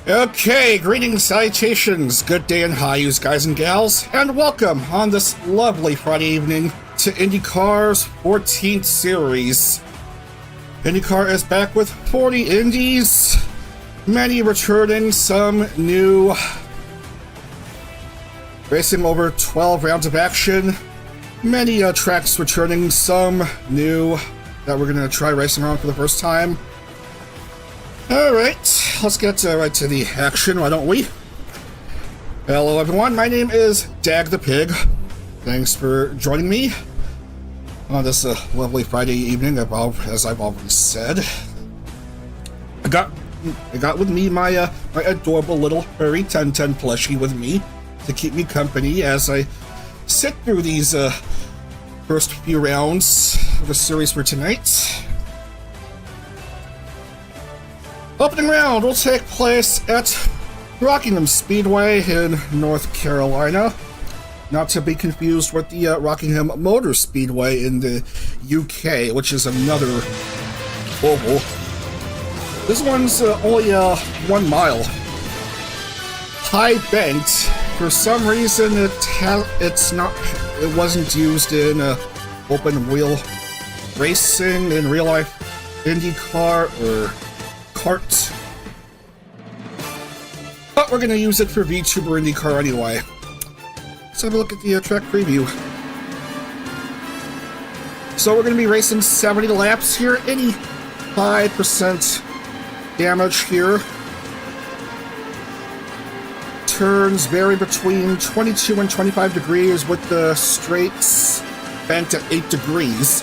Okay, greetings, salutations, good day and hi, you guys and gals, and welcome on this lovely Friday evening to IndieCar's 14th series. IndieCar is back with 40 indies, many returning, some new, racing over 12 rounds of action, many tracks returning, some new that we're going to try racing on for the first time. Alright, let's get right to the action, why don't we? Hello everyone, my name is Dag the Pig. Thanks for joining me on this lovely Friday evening, as I've already said. I got with me my adorable little furry 1010 plushie with me to keep me company as I sit through these first few rounds of the series for tonight. Opening round will take place at Rockingham Speedway in North Carolina. Not to be confused with the Rockingham Motor Speedway in the UK, which is another oval. This one's only 1 mile. High banked. For some reason, it wasn't used in open wheel racing in real life IndieCar or kart. But we're going to use it for VTuber IndieCar anyway. Let's have a look at the track preview. So we're going to be racing 70 laps here. Any 5% damage here. Turns vary between 22 and 25 degrees with the straights banked at 8 degrees.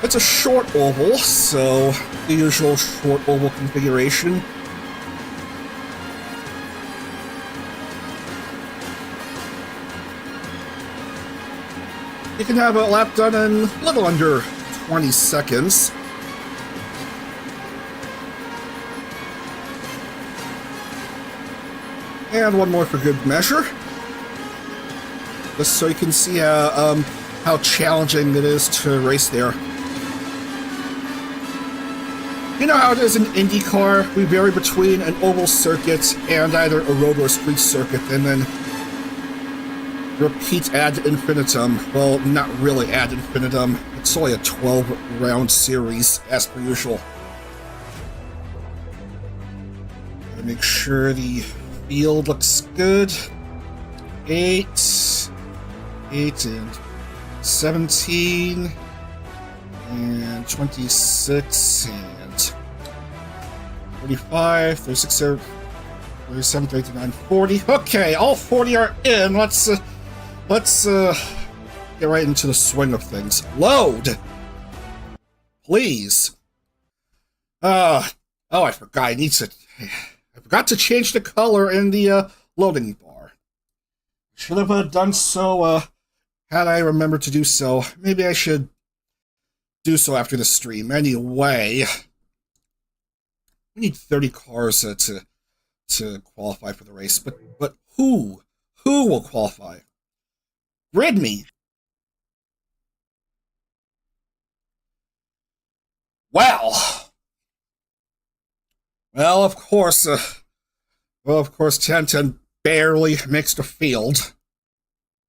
It's a short oval, so the usual short oval configuration. You can have a lap done in a little under 20 seconds. And one more for good measure. Just so you can see how challenging it is to race there. You know how it is in IndieCar, we vary between an oval circuit and either a road or a street circuit, and then repeat ad infinitum. Well, not really ad infinitum. It's only a 12-round series, as per usual. Gotta make sure the field looks good. 8 and 17 and 26 and 45, 36, 37, 39, 40. Okay, all 40 are in. Let's get right into the swing of things. Load, please. Oh, I forgot. I forgot to change the color in the loading bar. Should have done so had I remembered to do so. Maybe I should do so after the stream. Anyway, we need 30 cars to qualify for the race. But who will qualify? Grid me. Well, of course 1010 barely makes the field,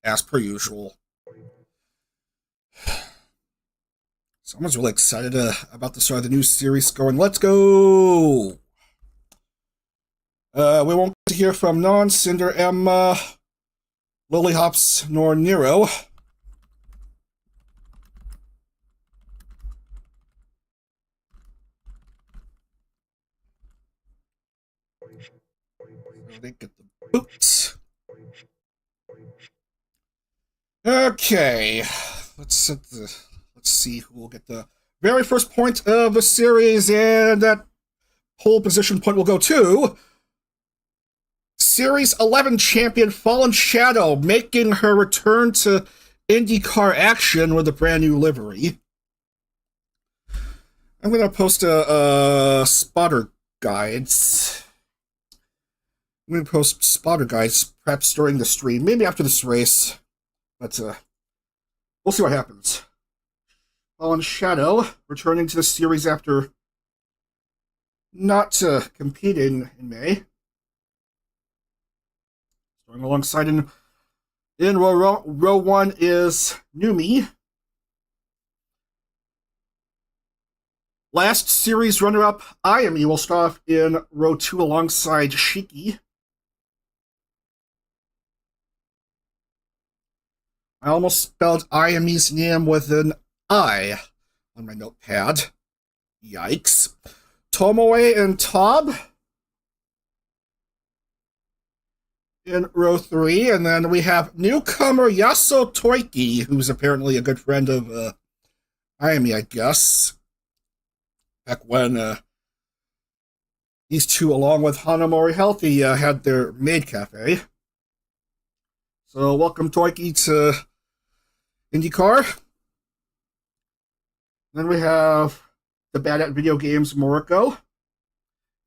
as per usual. Someone's really excited about the start of the new series going. Let's go! We won't get to hear from Non, Cinder, Emma, Lilyhops, nor Nero. They get the boots. Okay, let's see who will get the very first point of the series, and that pole position point will go to Series 11 champion Fallen Shadow, making her return to IndieCar action with a brand new livery. I'm going to post a spotter guides. I'm going to post spotter guides perhaps during the stream, maybe after this race, but we'll see what happens. Fallen Shadow returning to the series after not competing in May. Starting alongside in row 1 is Numi. Last series runner-up, IME, will start off in row 2 alongside Shiki. I almost spelled IME's name with an I on my notepad. Yikes. Tomoe and Tob in row 3, and then we have newcomer Yaso Toiki, who's apparently a good friend of IME, I guess. Back when these two, along with Hanamori Healthy, had their maid cafe. So welcome Toiki to IndieCar. Then we have the Bad at Video Games Moriko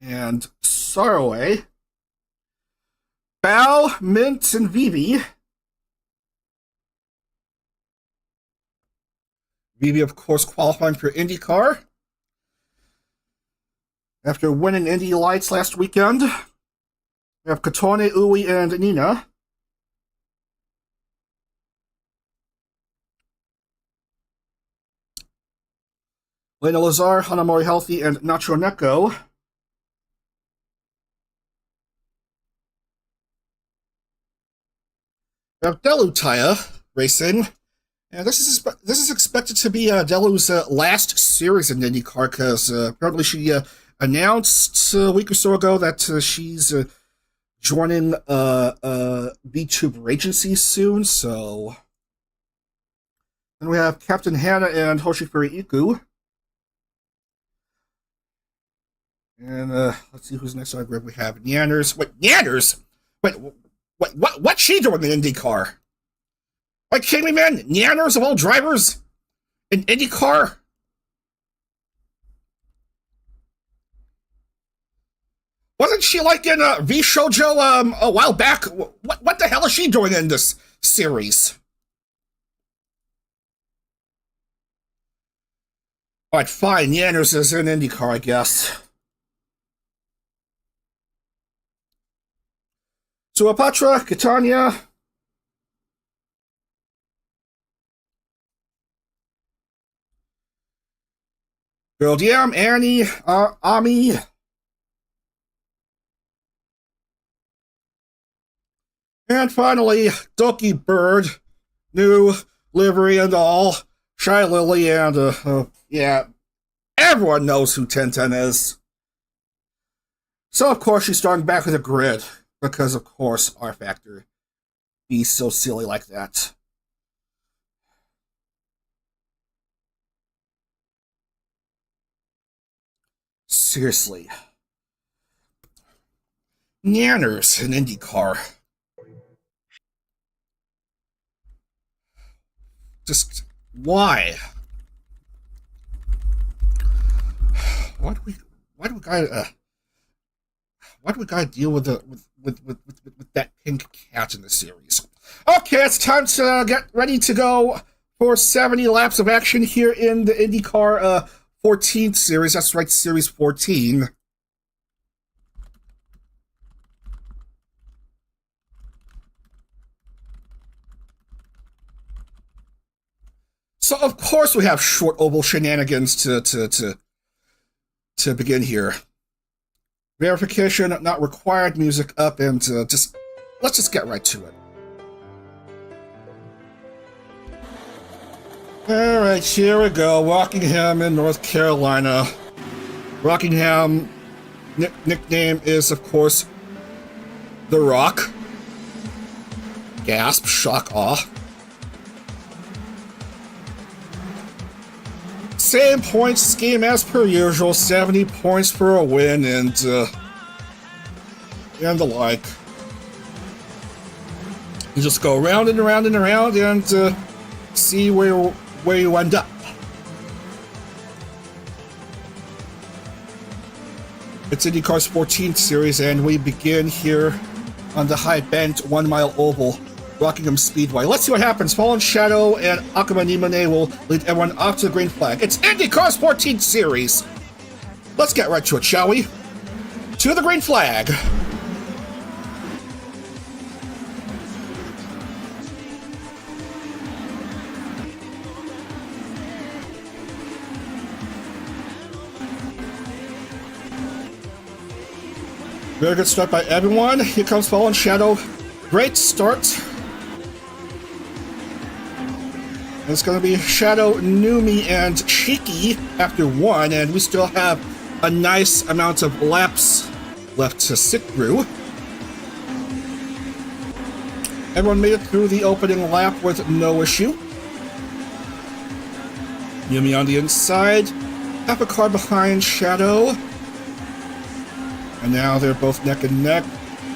and Saroe. Bao, Mint, and Vivi. Vivi, of course, qualifying for IndieCar after winning Indy Lights last weekend. We have Katone, Ui, and Nina. Lena Lazar, Hanamori Healthy, and Nacho Neko. We have Delu Taya racing, and this is expected to be Delu's last series in IndyCar, because apparently she announced a week or so ago that she's joining vTuber agency soon. So then we have Captain Hannah and Hoshifuri Iku. And let's see who's next on our grid. We have Nyanners. Wait, Nyanners? Wait, what's she doing in IndyCar? Are you kidding me, man? Nyanners of all drivers in IndyCar? Wasn't she like in V-Shoujo a while back? What the hell is she doing in this series? Alright, fine. Nyanners is in IndyCar, I guess. Suapatra, Catania. Girl Diem, Annie, Ami. And finally, Doki Bird, new livery and all. Shy Lily and, yeah, everyone knows who 1010 is. So, of course, she's starting back with a grid. Because, of course, rFactor be so silly like that. Seriously. Nyanners in IndyCar. Just, why? Why do we gotta deal with that pink cat in the series? Okay, it's time to get ready to go for 70 laps of action here in the IndyCar 14th series. That's right, Series 14. So of course we have short oval shenanigans to begin here. Verification not required, music up, and let's just get right to it. Alright, here we go. Rockingham in North Carolina. Rockingham nickname is, of course, The Rock. Gasp, shock, awe. Same points scheme as per usual, 70 points for a win and the like. You just go around and around and around and see where you end up. It's IndyCar's 14th series, and we begin here on the high bent 1 mile oval, Rockingham Speedway. Let's see what happens. Fallen Shadow and Akuma Nimone will lead everyone off to the green flag. It's IndyCar's 14th series. let's get right to it, shall we? To the green flag. Very good start by everyone. Here comes Fallen Shadow. Great start. It's going to be Shadow, Numi, and Cheeky after one, and we still have a nice amount of laps left to sit through. Everyone made it through the opening lap with no issue. Numi on the inside, half a car behind Shadow. And now they're both neck and neck.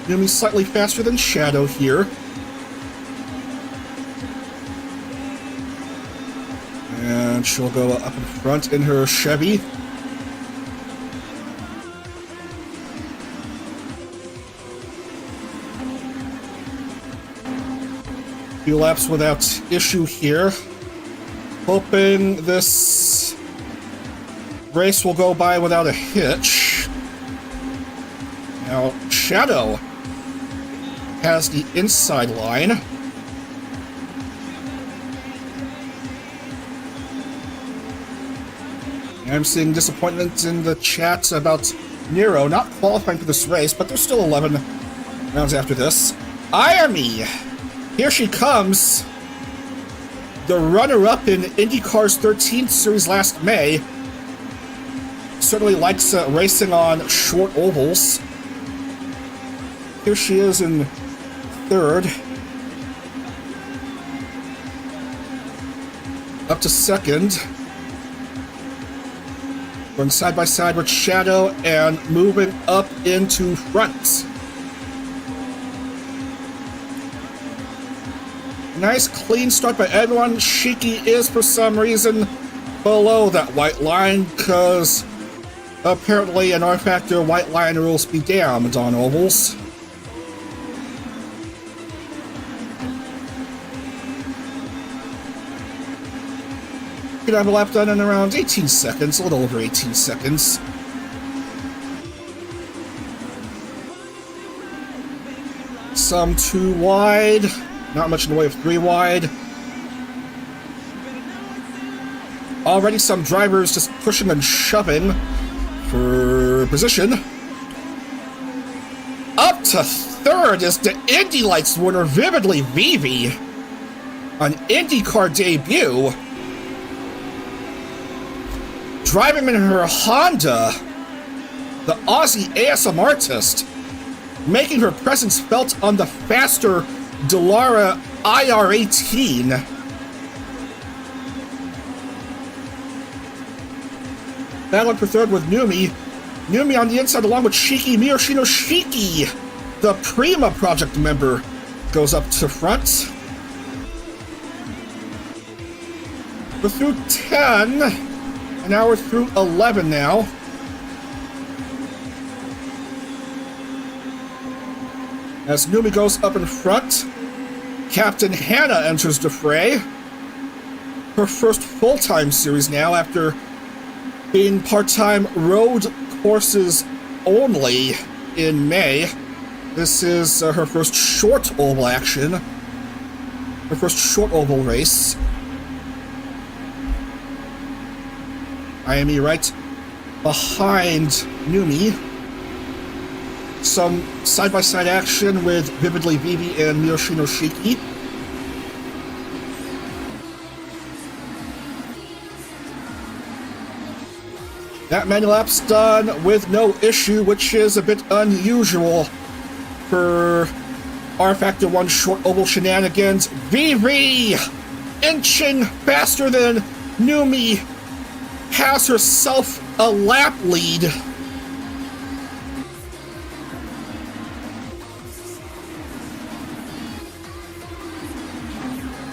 Numi slightly faster than Shadow here. And she'll go up in front in her Chevy. Few laps without issue here. Hoping this race will go by without a hitch. Now, Shadow has the inside line. I'm seeing disappointment in the chat about Nero not qualifying for this race, but there's still 11 rounds after this. Irony! Here she comes. The runner-up in IndyCar's 13th series last May. Certainly likes racing on short ovals. Here she is in third. Up to second. Going side by side with Shadow and moving up into front. Nice clean start by everyone. Shiki is for some reason below that white line because apparently an rFactor white line rules be damned on ovals. Could have a lap done in around 18 seconds, a little over 18 seconds. Some 2 wide, not much in the way of 3 wide. Already some drivers just pushing and shoving for position. Up to third is the Indy Lights winner, Vividly Vivi, an IndyCar debut. Driving in her Honda, the Aussie ASM artist, making her presence felt on the faster Dallara IR18. Battling for third with Numi. Numi on the inside along with Shiki. Miyoshino Shiki, the Prima Project member, goes up to front. We're through 10. And now we're through 11 now. As Numi goes up in front, Captain Hannah enters the fray. Her first full-time series now after being part-time road courses only in May. This is her first short oval action. Her first short oval race. IME right behind Numi. Some side-by-side action with Vividly Vivi and Miyoshino Shiki. That many laps done with no issue, which is a bit unusual for rFactor 1 short oval shenanigans. Vivi, inching faster than Numi, has herself a lap lead.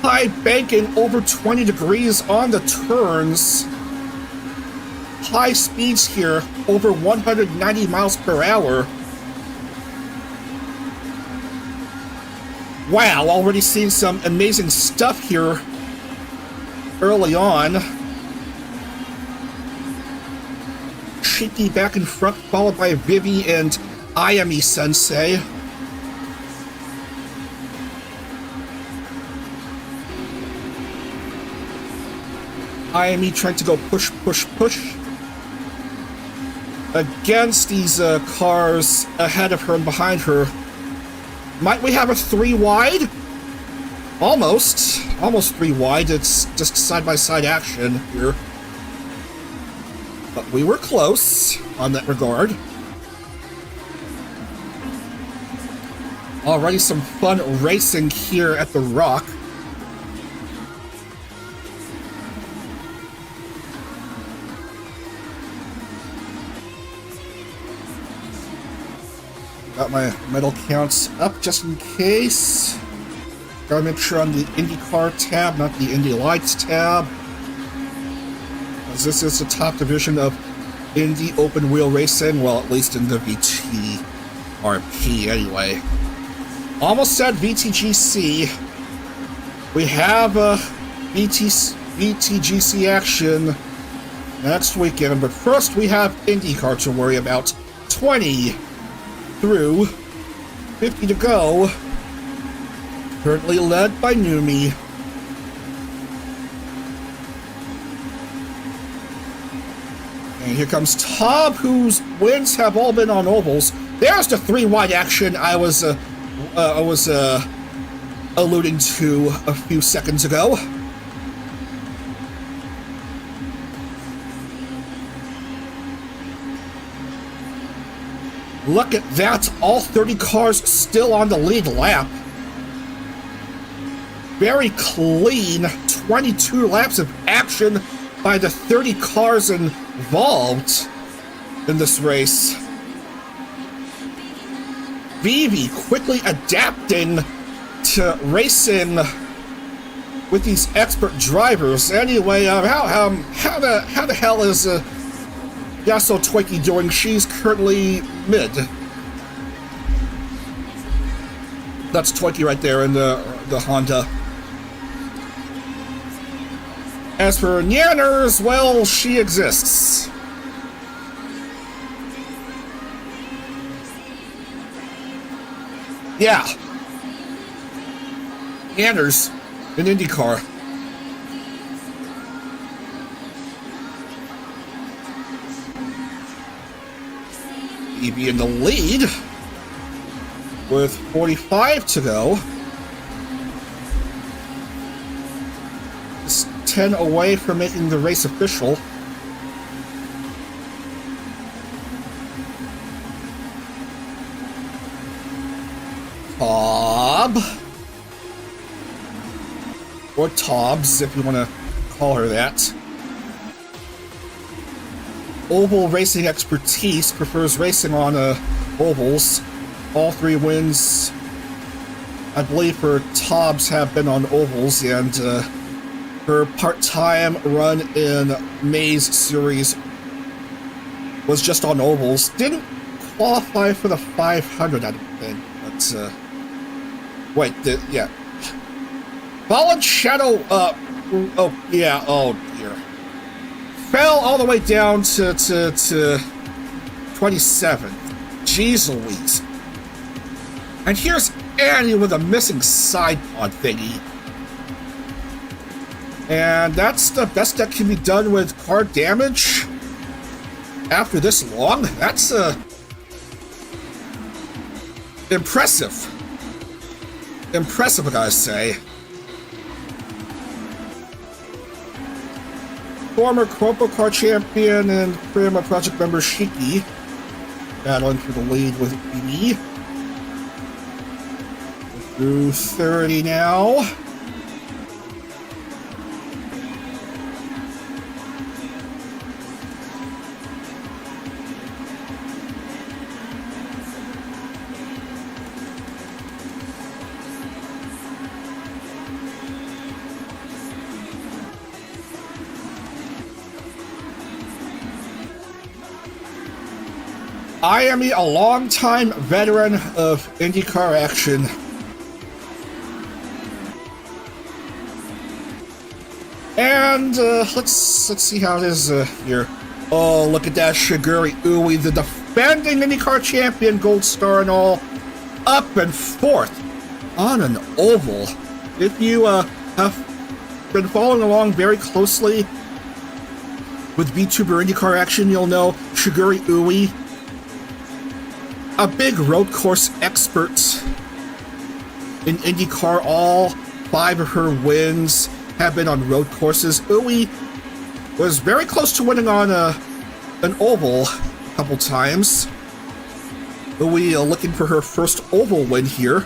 High banking over 20 degrees on the turns. High speeds here, over 190 miles per hour. Wow, already seeing some amazing stuff here early on. Shiki back in front, followed by Vivi and Ayami Sensei. Ayami trying to go push, push, push against these cars ahead of her and behind her. Might we have a 3 wide? Almost 3 wide. It's just side-by-side action here. But we were close on that regard. Already some fun racing here at the Rock. Got my medal counts up just in case. Gotta make sure on the IndieCar tab, not the Indy Lights tab. As this is the top division of Indy open wheel racing, well, at least in the VTRP anyway. Almost said VTGC. We have VTGC action next weekend, but first we have IndieCar to worry about. 20 through, 50 to go. Currently led by Numi. And here comes Tob, whose wins have all been on ovals. There's the 3 wide action I was alluding to a few seconds ago. Look at that, all 30 cars still on the lead lap. Very clean 22 laps of action by the 30 cars involved in this race. Vivi quickly adapting to racing with these expert drivers. Anyway, how the hell is Yaso Twiki doing? She's currently mid. That's Twiki right there in the Honda. As for Nyanners, well, she exists. Yeah. Nyanners in IndyCar. Evie in the lead with 45 to go. Just 10 away from making the race official. Tob. Or Tobs, if you want to call her that. Oval racing expertise, prefers racing on ovals. All 3 wins, I believe, for Tobs have been on ovals, and her part-time run in May's series was just on ovals. Didn't qualify for the 500, I don't think, but wait, yeah. Fallen Shadow, oh yeah, oh dear. Fell all the way down to 27. Jeez Louise. And here's Annie with a missing side pod thingy. And that's the best that can be done with car damage after this long. That's impressive. Impressive, I gotta say. Former Cropo Car champion and Prima Project member Shiki battling for the lead with BB. Through 30 now. Ayami, a longtime veteran of IndyCar action. And let's see how it is here. Oh, look at that Shigure Ui, the defending IndyCar champion, gold star and all, up and forth on an oval. If you have been following along very closely with VTuber IndyCar action, you'll know Shigure Ui, a big road course expert in IndyCar. All 5 of her wins have been on road courses. Ui was very close to winning on an oval a couple times. Ui looking for her first oval win here.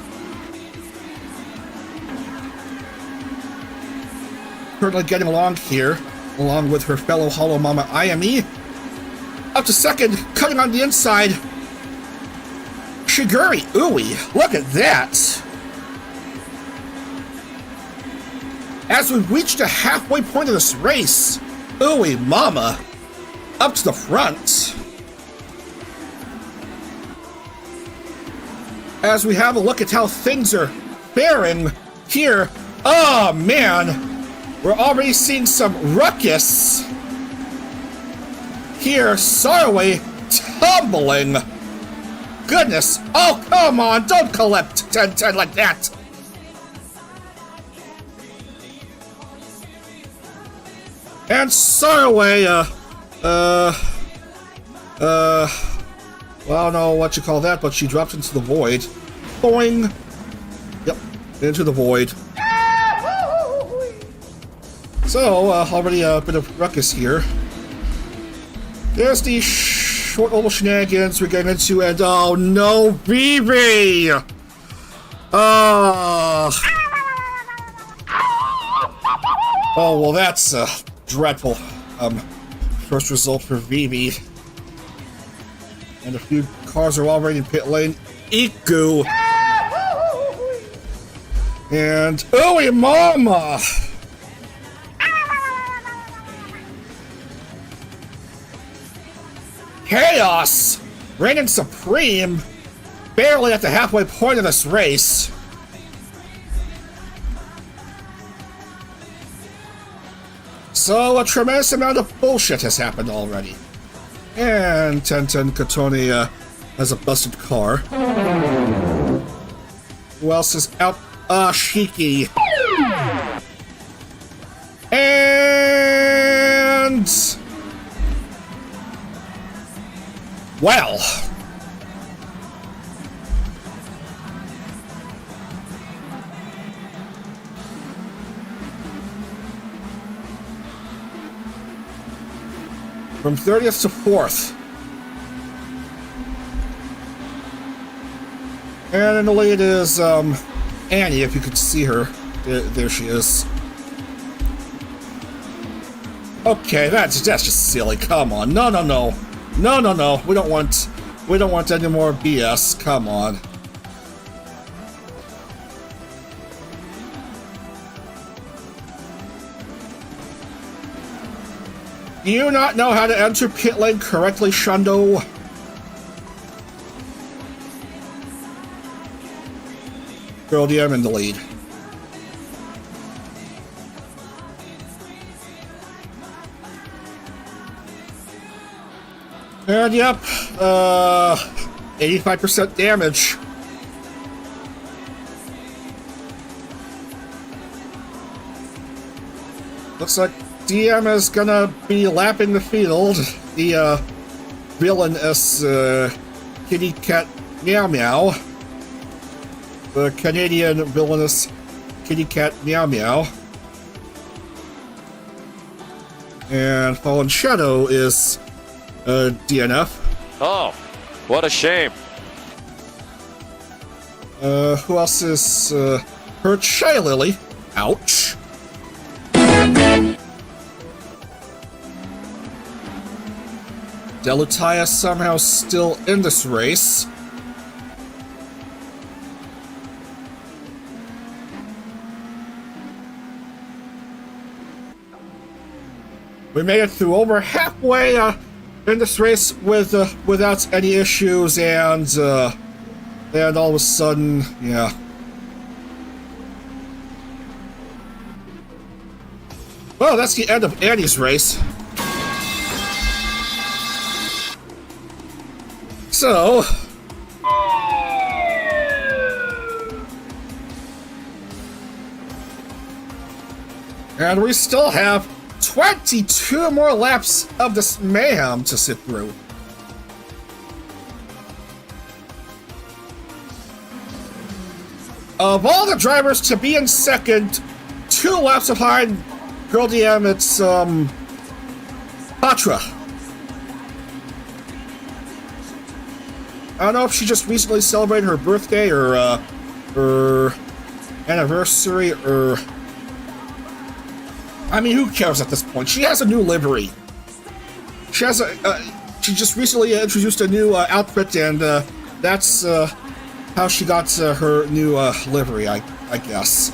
Currently getting along here, along with her fellow Hollow Mama IME. Up to second, cutting on the inside. Shigure Ui, look at that. As we reach the halfway point of this race, Ui Mama up to the front. As we have a look at how things are faring here, oh man, we're already seeing some ruckus here. Sarway tumbling. Goodness, oh come on, don't collect 10-10 like that. And Sarway, well, I don't know what you call that, but she dropped into the void. Boing! Yep, into the void. So, already a bit of ruckus here. There's the short oval shenanigans we're getting into, and oh no, Vivi! Oh, well, that's dreadful. First result for Vivi. And a few cars are already in pit lane. Iku! And Ui Mama! Chaos! Reigning supreme! Barely at the halfway point of this race. So a tremendous amount of bullshit has happened already. And 10-10 Katoni has a busted car. Who else is out? Shiki. And... well... from 30th to 4th. And in the lead is Annie, if you could see her. There she is. Okay, that's just silly. Come on. No. We don't want any more BS. Come on. Do you not know how to enter pit lane correctly, Shundo? Girl DM in the lead. And yep, 85% damage. Looks like DM is gonna be lapping the field. The villainous kitty cat meow meow. The Canadian villainous kitty cat meow meow. And Fallen Shadow is DNF. Oh, what a shame. Who else is hurt? Shy Lily. Ouch. Delutia somehow still in this race. We made it through over halfway in this race with without any issues, and all of a sudden, yeah. Well, that's the end of Annie's race. So... and we still have 22 more laps of this mayhem to sit through. Of all the drivers to be in second, 2 laps behind Girl DM, it's Patra. I don't know if she just recently celebrated her birthday or her anniversary or... I mean, who cares at this point? She has a new livery. She has she just recently introduced a new outfit, and that's how she got her new livery, I guess.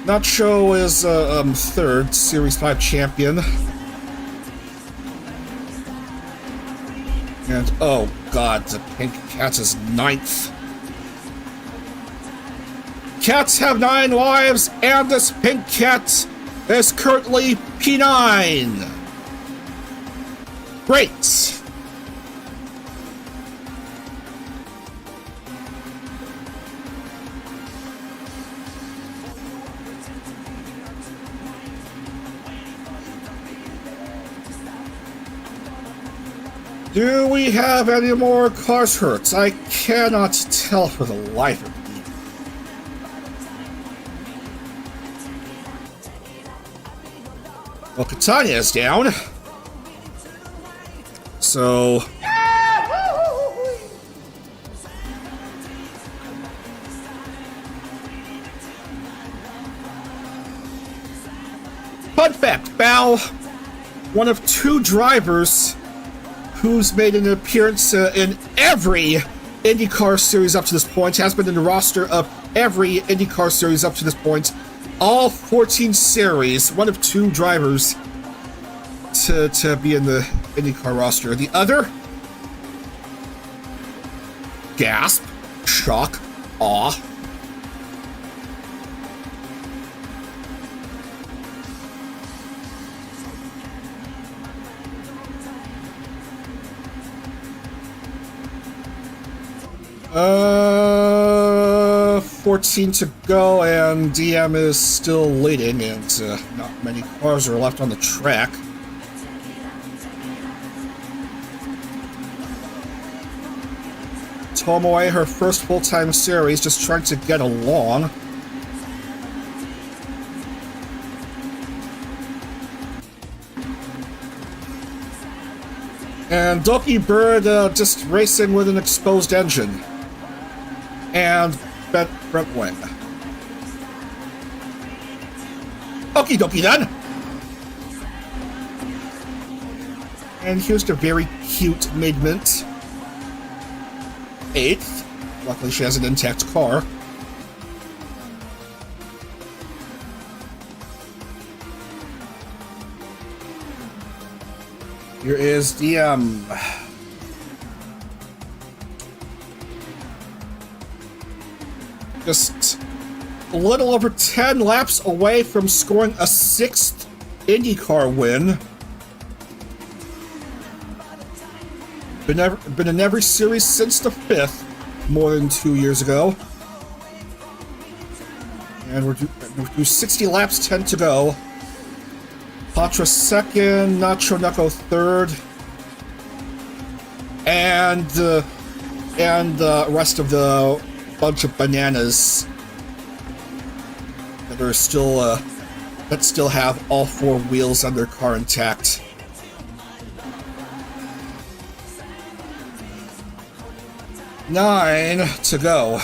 Nacho is third, Series 5 champion. And, oh god, the Pink Cat is 9th. Cats have 9 lives, and this Pink Cat is currently P9. Great. Do we have any more cars hurt? I cannot tell for the life of me. Well, Catania is down. So... fun fact, Bao, one of 2 drivers who's made an appearance in every IndyCar series up to this point, has been in the roster of every IndyCar series up to this point. All 14 series, one of 2 drivers to be in the IndyCar roster. The other? Gasp, shock, awe. Uh, 14 to go, and DM is still leading, and not many cars are left on the track. Tomoe, her first full-time series, just trying to get along. And Doki Bird just racing with an exposed engine. And Brent Wing. Okie dokie then! And here's the very cute Midmint. 8th. Luckily she has an intact car. Here is the just a little over 10 laps away from scoring a 6th IndyCar win. Been in every series since the 5th, more than 2 years ago. And we're through 60 laps, 10 to go. Patra second, Nacho Knuckle third, and the rest of the bunch of bananas that are still that still have all 4 wheels on their car intact. Nine to go.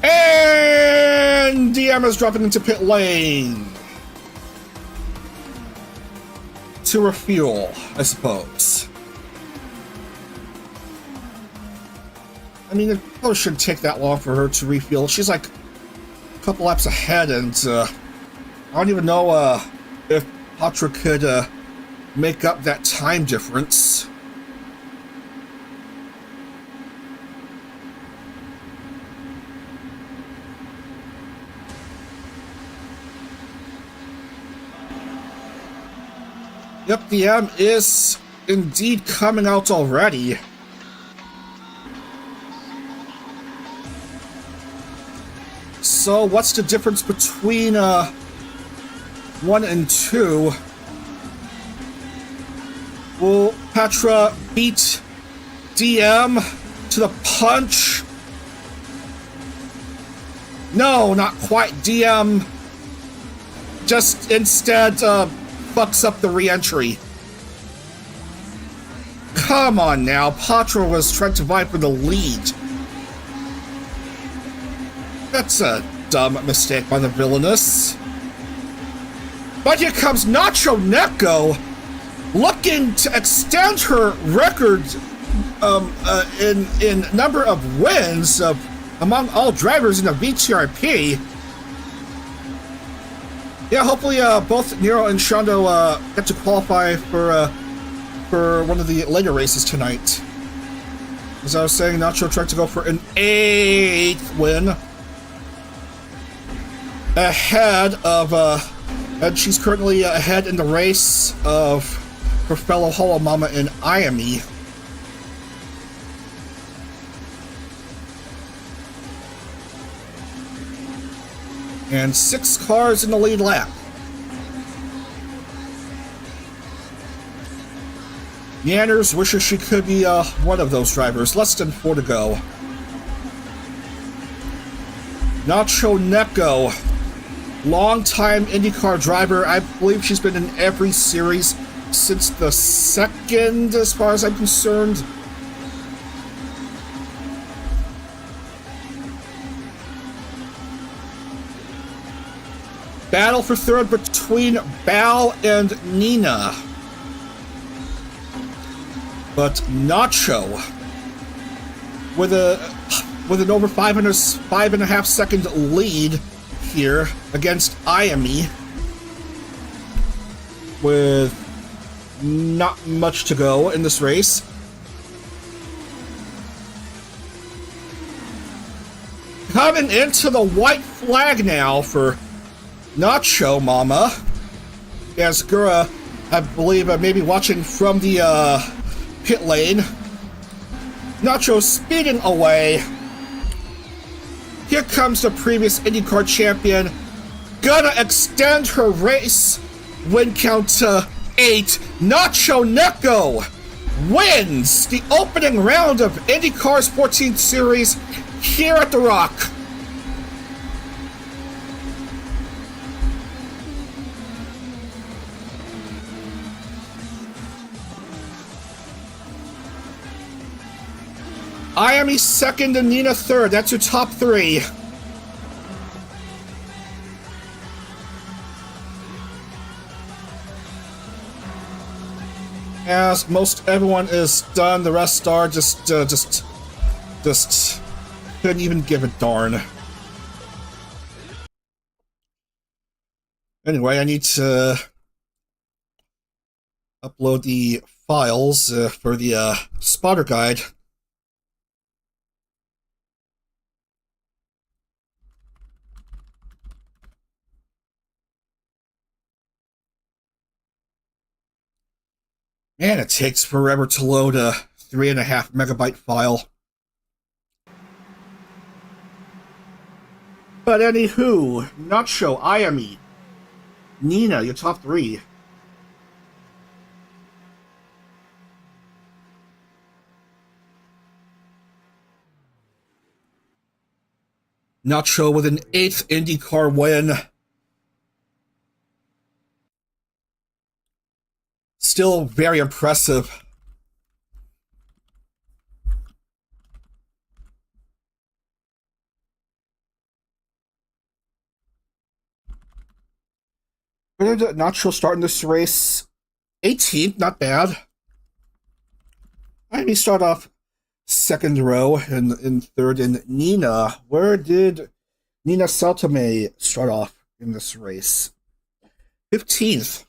And DM is dropping into pit lane to refuel, I suppose. I mean, it probably shouldn't take that long for her to refuel. She's like a couple laps ahead, and I don't even know if Patra could make up that time difference. Yep, the M is indeed coming out already. So what's the difference between 1 and 2? Will Petra beat DM to the punch? No, not quite. DM just instead fucks up the re-entry. Come on now, Petra was trying to vie for the lead. That's a dumb mistake by the villainous. But here comes Nacho Neko, looking to extend her record in number of wins among all drivers in the VTRP. Yeah, hopefully both Nero and Shondo get to qualify for one of the later races tonight. As I was saying, Nacho tried to go for an 8th win. Ahead of, and she's currently ahead in the race of her fellow Hollow Mama in Iami. And 6 cars in the lead lap. Yanners wishes she could be one of those drivers. Less than 4 to go. Nacho Neko, long-time IndyCar driver. I believe she's been in every series since the 2nd, as far as I'm concerned. Battle for 3rd between Bal and Nina. But Nacho, with an over 5.5 second lead here against Iami, with not much to go in this race. Coming into the white flag now for Nacho Mama, as Gura, I believe, maybe watching from the pit lane. Nacho speeding away. Here comes the previous IndyCar champion, gonna extend her race win count to 8. Nacho Neko wins the opening round of IndyCar's 14th Series here at the Rock. Iami 2nd and Nina 3rd. That's your top 3. As most everyone is done, the rest are just couldn't even give a darn. Anyway, I need to upload the files for the spotter guide. Man, it takes forever to load a 3.5 megabyte file. But anywho, Nacho, Iami, Nina, your top 3. Nacho with an 8th IndyCar win. Still very impressive. Nacho starting this race 18th, not bad. I mean, start off 2nd row and in 3rd. And Nina, where did Nina Saltame start off in this race? 15th.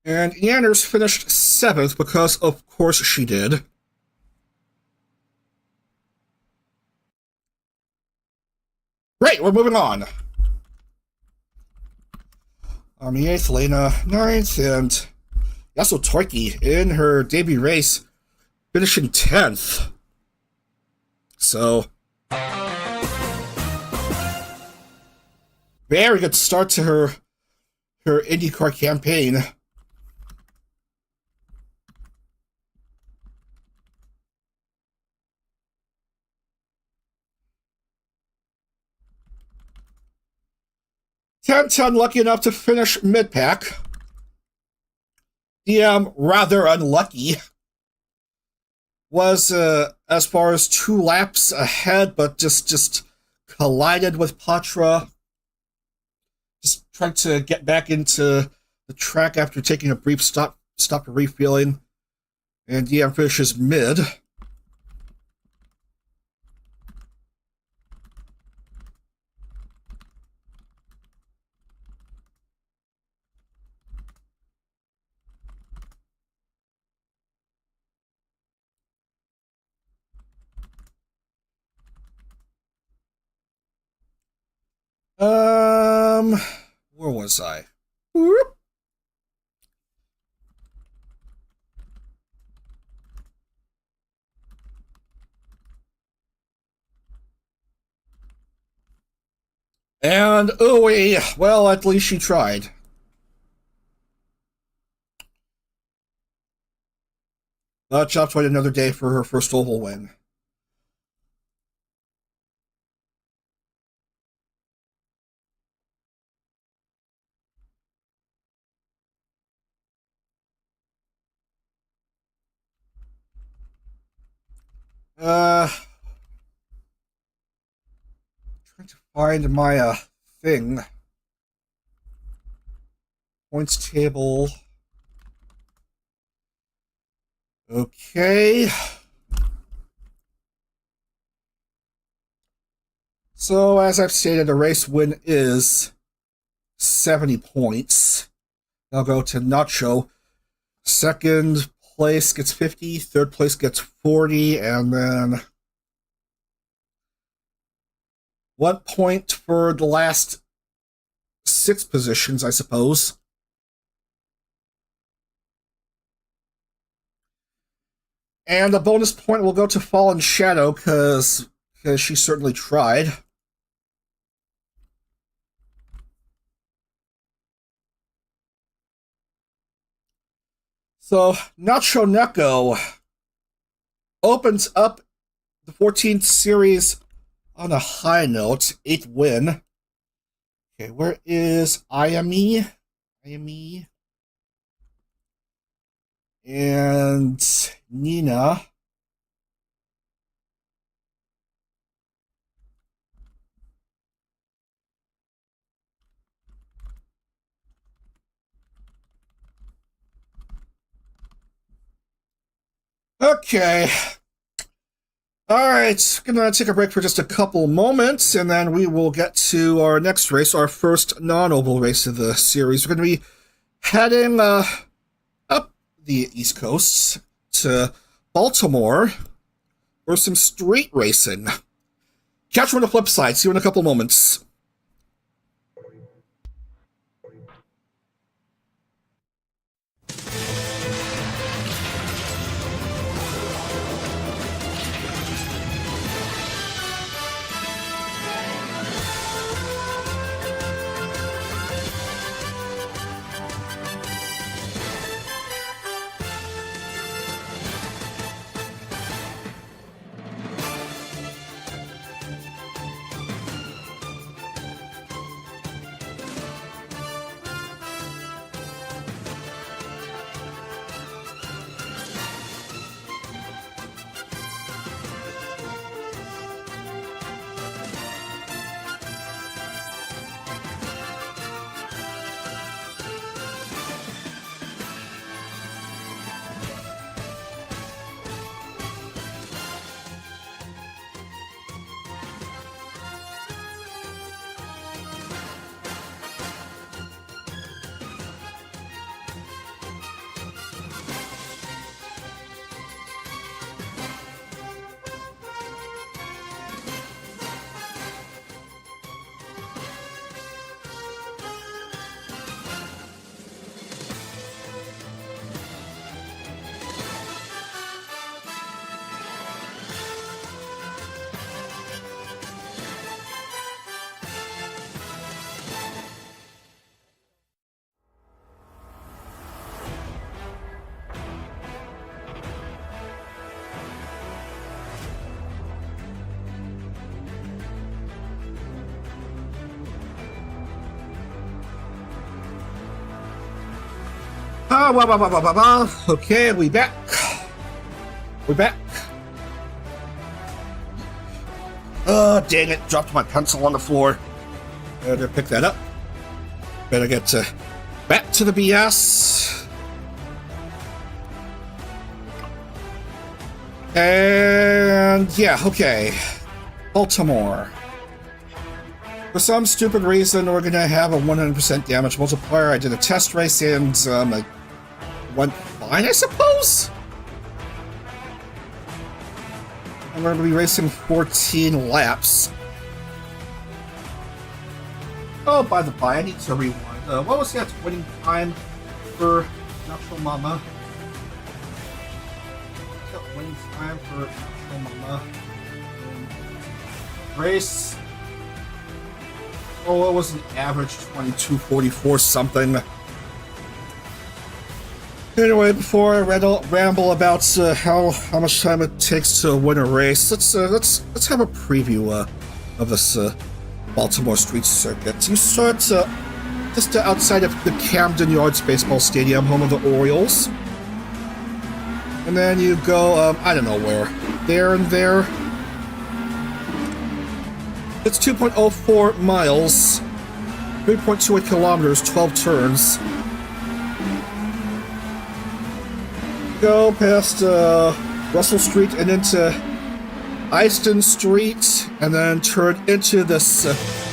And Yanners finished 7th because, of course, she did. Great, we're moving on. Army 8th, Lena 9th, and Yasso Torki in her debut race, finishing 10th. So, very good start to her IndyCar campaign. Ten lucky enough to finish mid-pack. DM rather unlucky. Was as far as 2 laps ahead, but just collided with Patra. Just trying to get back into the track after taking a brief stop for refueling. And DM finishes mid. Where was I? Whoop. And ooey, well, at least she tried. But Chops waited another day for her first oval win. Trying to find my thing. Points table. Okay. So, as I've stated, the race win is 70 points. I'll go to Nacho. Second place gets 50, third place gets 40, and then 1 point for the last 6 positions, I suppose. And a bonus point will go to Fallen Shadow, because she certainly tried. So, Nacho Neko opens up the 14th series on a high note, 8th win. Okay, where is Ayami? Ayami. And Nina. Okay. Alright, gonna take a break for just a couple moments, and then we will get to our next race, our first non-oval race of the series. We're gonna be heading up the East Coast to Baltimore for some street racing. Catch you on the flip side. See you in a couple moments. Okay, we back. We're back. Dang it. Dropped my pencil on the floor. Better pick that up. Better get back to the BS. And yeah, okay. Baltimore. For some stupid reason, we're gonna have a 100% damage multiplier. I did a test race and I went fine, I suppose? I'm going to be racing 14 laps. Oh, by the by, I need to rewind. What was that winning time for Natural Mama? What's that winning time for Natural Mama? Race. Oh, it was an average 22:44 something. Anyway, before I ramble about how much time it takes to win a race, let's have a preview of this Baltimore street circuit. You start just outside of the Camden Yards baseball stadium, home of the Orioles, and then you go I don't know where, there and there. It's 2.04 miles, 3.28 kilometers, 12 turns. Go past Russell Street and into Easton Street, and then turn into this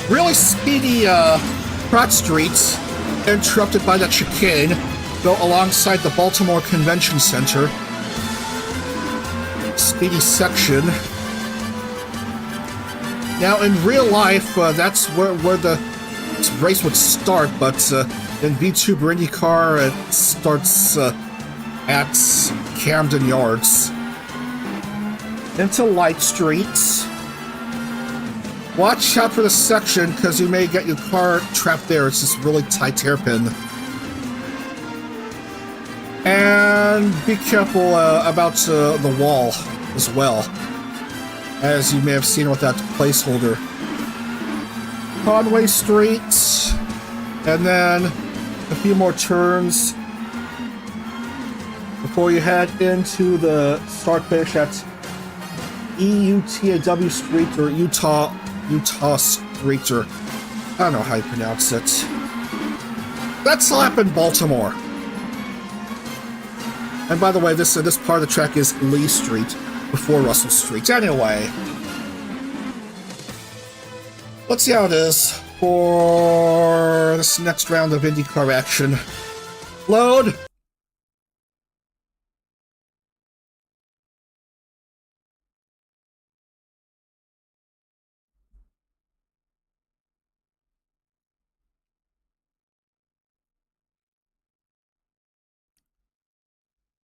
really speedy Pratt Street, interrupted by that chicane. Go alongside the Baltimore Convention Center. Speedy section. Now, in real life, that's where the race would start, but in vTuber IndieCar, it starts at Camden Yards. Into Light Street. Watch out for the section, because you may get your car trapped there. It's this really tight hairpin. And be careful about the wall as well, as you may have seen with that placeholder. Conway Street, and then a few more turns before you head into the start finish at EUTAW Street, or Utah Street, or I don't know how you pronounce it. That's a lap in Baltimore. And by the way, this part of the track is Lee Street before Russell Street. Anyway, let's see how it is for this next round of IndyCar action. Load.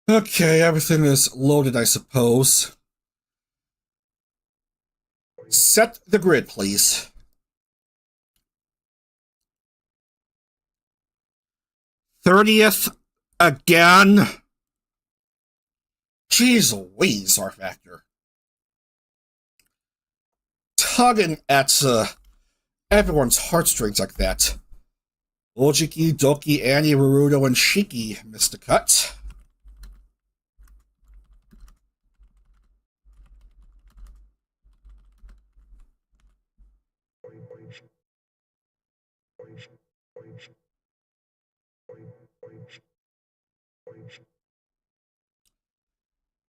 Okay, everything is loaded, I suppose. Set the grid, please. '30th again? Jeez Louise, rFactor. Tugging at everyone's heartstrings like that. Ojiki, Doki, Annie, Rurudo, and Shiki missed a cut.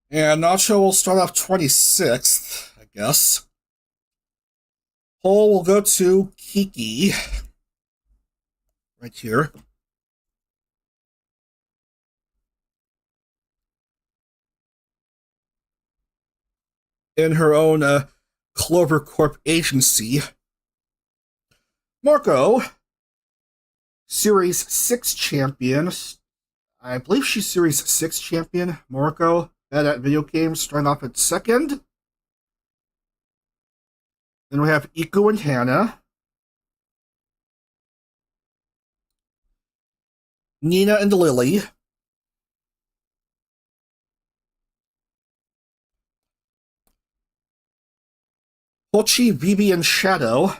And Nacho will start off 26th, I guess. Pole will go to Kiki. Right here. In her own Clover Corp agency. Marco, Series 6 champion. I believe she's Series 6 champion. Marco, at video games, starting off at second. Then we have Iku and Hannah. Nina and Lily. Pochi, Vivi, and Shadow.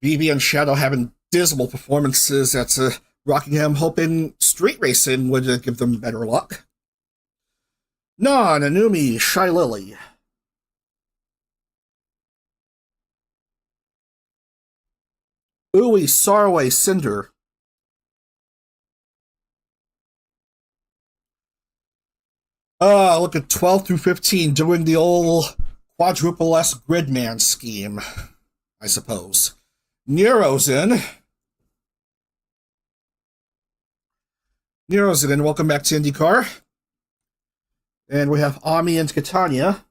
BB and Shadow having dismal performances at Rockingham, hoping street racing would give them better luck. Non, Anumi, Shy Lily. Uwe, Sarway, Cinder. Look at 12 through 15 doing the old quadruple S gridman scheme, I suppose. Nero's in. Welcome back to IndieCar. And we have Ami and Catania.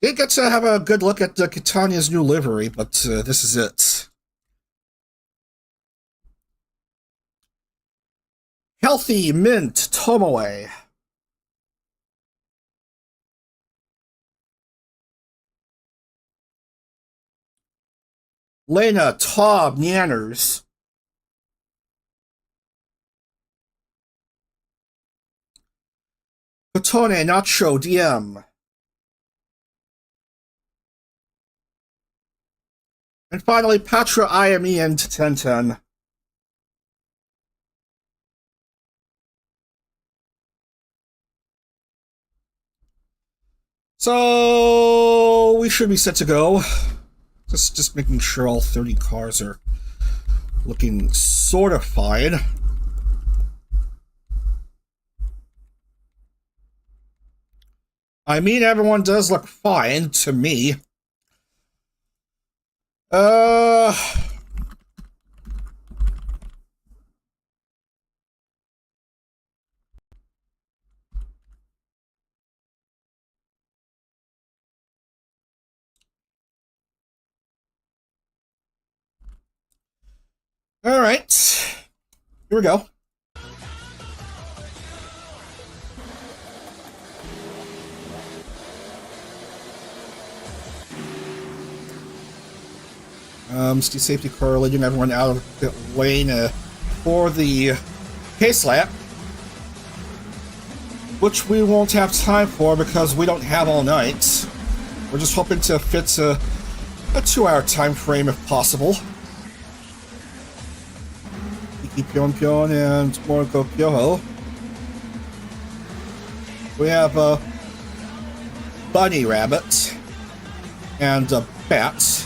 Didn't get to have a good look at Catania's new livery, but this is it. Healthy, Mint, Tomoe. Lena, Tob, Nanners. Potone, Nacho, DM. And finally, Patra, IME, and 1010. So we should be set to go. Just making sure all 30 cars are looking sort of fine. I mean, everyone does look fine to me. All right, here we go. Steep safety car leading everyone out of the lane for the pace lap, which we won't have time for because we don't have all night. We're just hoping to fit a 2-hour time frame if possible. Iki Pion Pion and Moriko Pyoho. We have a bunny rabbit and a bat.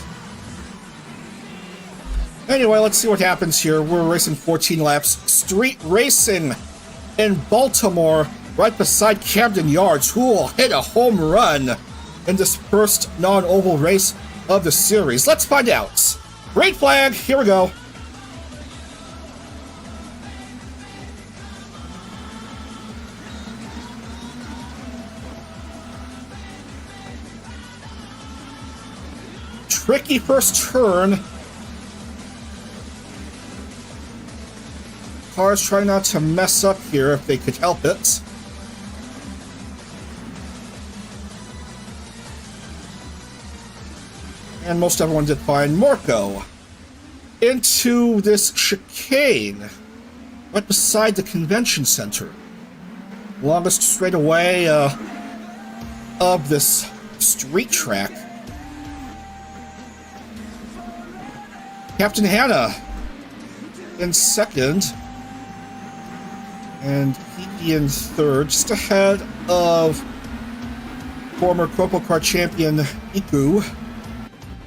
Anyway, let's see what happens here. We're racing 14 laps. Street racing in Baltimore, right beside Camden Yards. Who will hit a home run in this first non-oval race of the series? Let's find out. Green flag, here we go. Tricky first turn. Cars try not to mess up here if they could help it. And most everyone did fine. Morco into this chicane right beside the convention center. Longest straightaway of this street track. Captain Hannah in second. And Kiki in third, just ahead of former Cropo Car champion Iku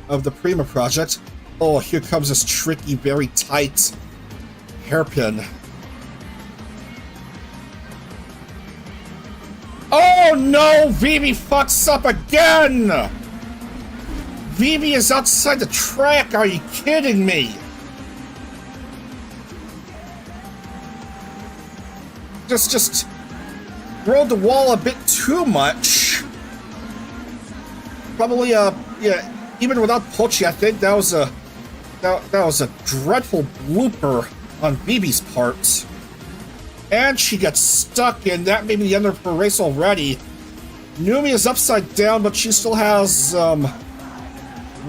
of the Prima project. Oh, here comes this tricky, very tight hairpin. Oh no! Vivi fucks up again! Vivi is outside the track, are you kidding me? Just rode the wall a bit too much. Probably yeah, even without Pochi, I think that was a dreadful blooper on Vivi's part. And she gets stuck, and that may be the end of her race already. Numi is upside down, but she still has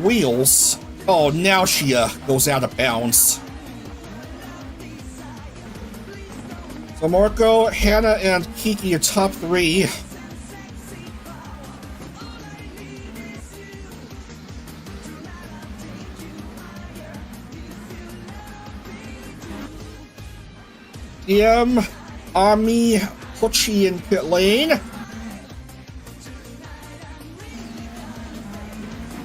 wheels. Oh, now she goes out of bounds. So Marco, Hannah, and Kiki are top three. DM, Ami, Pucci in pit lane.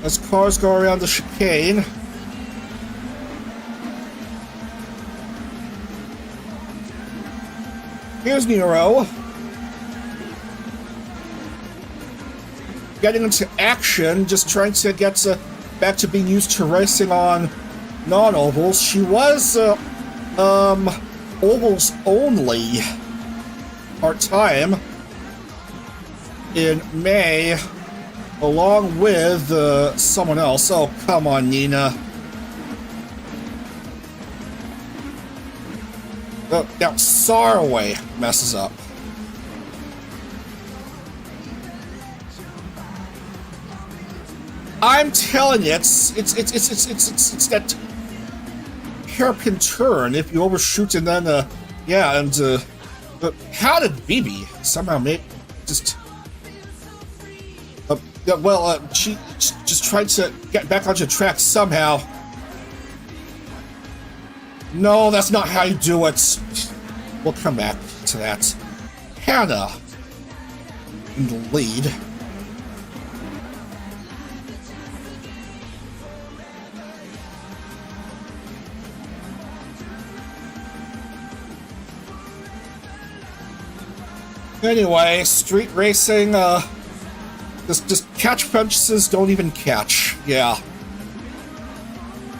As cars go around the chicane. Here's Nero. Getting into action, just trying to get back to being used to racing on non-ovals. She was ovals only part-time in May, along with someone else. Oh, come on, Nina. Now, Sarway messes up. I'm telling you, it's that hairpin turn if you overshoot and then yeah, and but how did BB somehow make just she just tried to get back onto the track somehow. No, that's not how you do it. We'll come back to that. Hannah in the lead. Anyway, street racing, just catch fences, don't even catch. Yeah.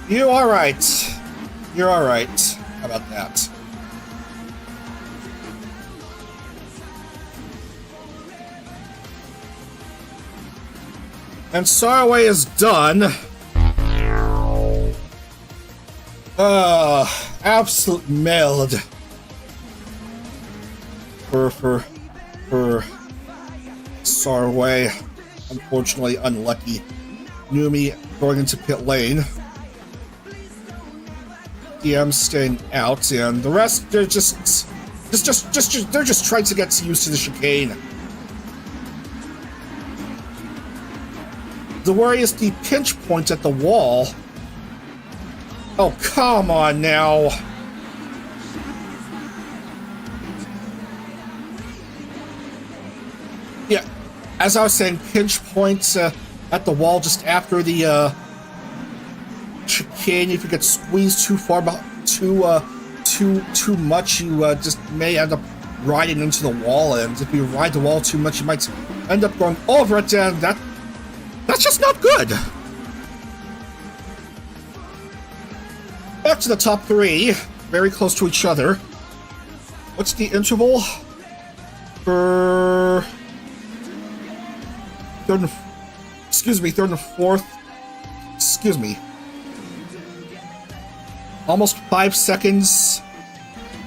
You alright. You're alright. How about that? And Sarway is done. Absolute meld. For Sarway. Unfortunately unlucky. Numi going into pit lane. DM staying out, and the rest they're just trying to get used to the chicane. The worry is the pinch point at the wall. Oh, come on now. Yeah, as I was saying, pinch points at the wall just after the chicane. If you get squeezed too far, too much, you just may end up riding into the wall. And if you ride the wall too much, you might end up going over it, and that's just not good. Back to the top three, very close to each other. What's the interval for third and fourth? Excuse me. Almost 5 seconds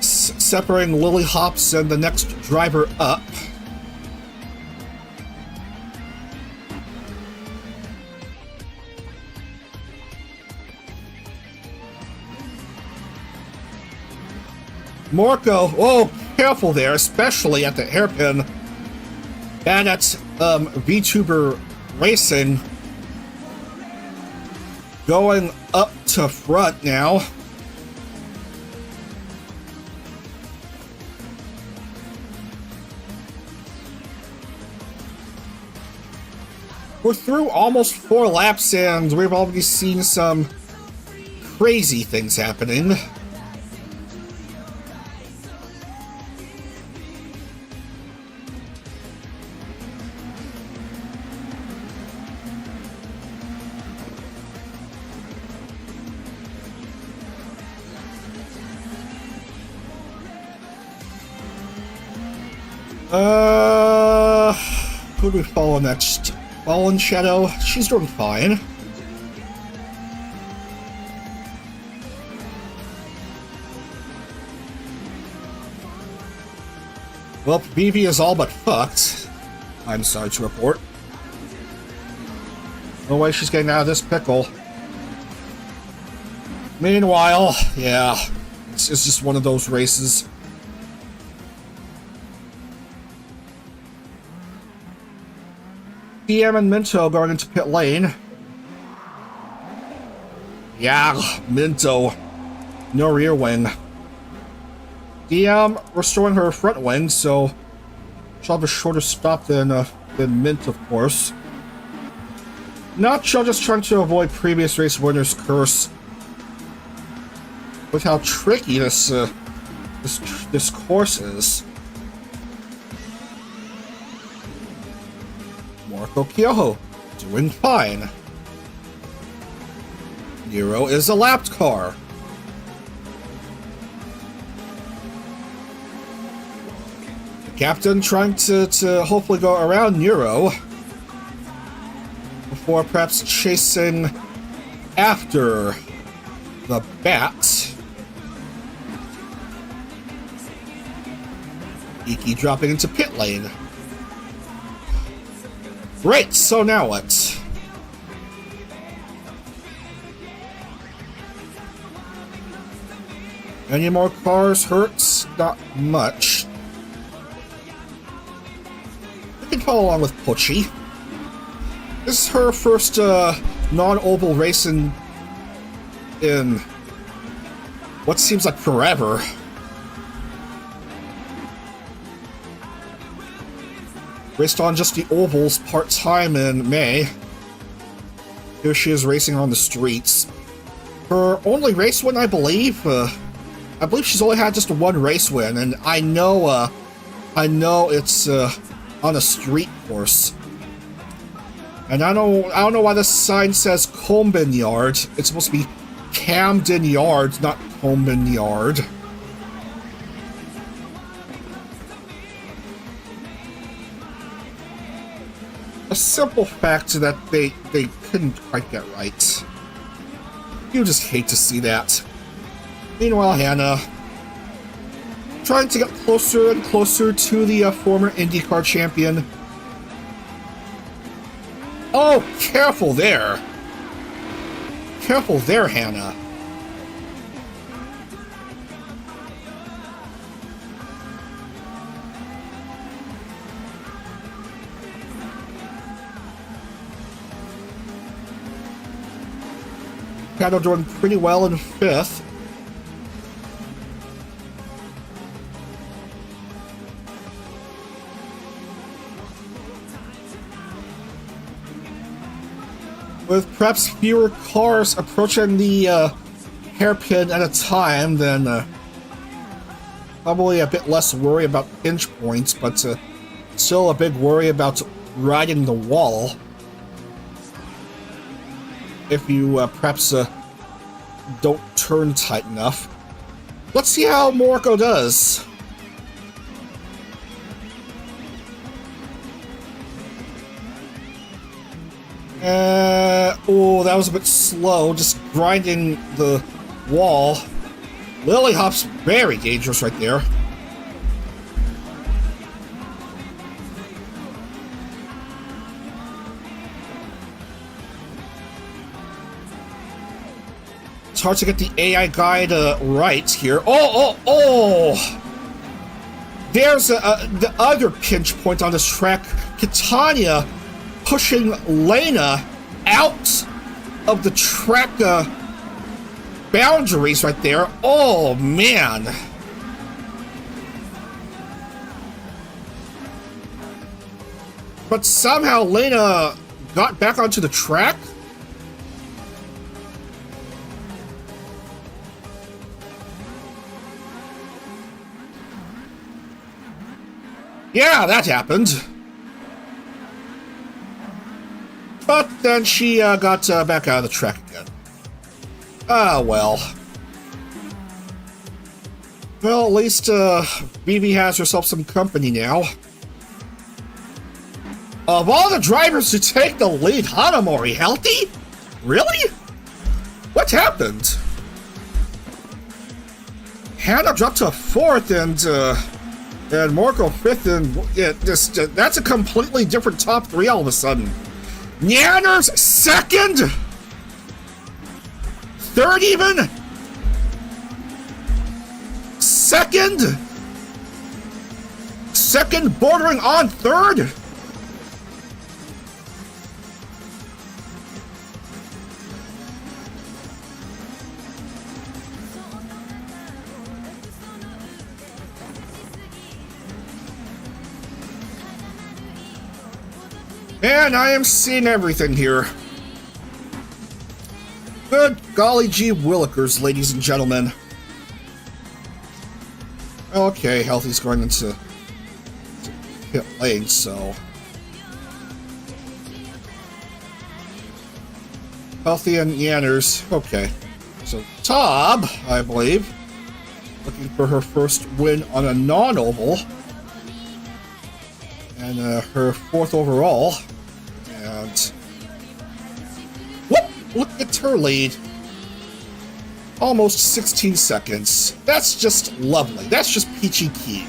separating Lily Hops and the next driver up. Marco, oh, careful there, especially at the hairpin. And at VTuber Racing going up to front now. We're through almost 4 laps and we've already seen some crazy things happening. Who do we follow next? Fallen Shadow, she's doing fine. Well, BB is all but fucked. I'm sorry to report. No way she's getting out of this pickle. Meanwhile, yeah, it's just one of those races. DM and Minto going into pit lane. Yeah, Minto. No rear wing. DM restoring her front wing, so she'll have a shorter stop than Mint, of course. Nutshell just trying to avoid previous race winner's curse with how tricky this course is. Marco Kyoho doing fine. Nero is a lapped car. The captain trying to hopefully go around Nero before perhaps chasing after the Bat. Iki dropping into pit lane. Great, so now what? Any more cars hurts? Not much. We can follow along with Pochi. This is her first non-oval race in what seems like forever. Raced on just the ovals part-time in May. Here she is racing on the streets. Her only race win, I believe. I believe she's only had just one race win, and I know it's on a street course. And I don't know why the sign says Camden Yards. It's supposed to be Camden Yards, not Camden Yard. A simple fact that they couldn't quite get right. You just hate to see that. Meanwhile, Hannah trying to get closer and closer to the former IndyCar champion. Oh, careful there. Careful there, Hannah. Hannah doing pretty well in fifth. With perhaps fewer cars approaching the hairpin at a time, then probably a bit less worry about pinch points, but still a big worry about riding the wall. If you perhaps don't turn tight enough. Let's see how Morocco does. Oh, that was a bit slow, just grinding the wall. Lily Hop's very dangerous right there. It's hard to get the AI guide right here. Oh! There's the other pinch point on this track. Catania pushing Lena out of the track boundaries right there. Oh, man. But somehow Lena got back onto the track. Yeah, that happened. But then she got back out of the track again. Ah, well. Well, at least BB has herself some company now. Of all the drivers to take the lead, Hanamori healthy? Really? What happened? Hannah dropped to fourth and Marco fifth, and that's a completely different top three all of a sudden. Nyanner's second? Third even? Second? Second bordering on third? Man, I am seeing everything here. Good golly gee willikers, ladies and gentlemen. Okay, Healthy's going into pit lane, so... Healthy and Yanners, okay. So, Tob, I believe, looking for her first win on a non-oval. And her 4th overall. And... Whoop! Look at her lead. Almost 16 seconds. That's just lovely. That's just peachy keen.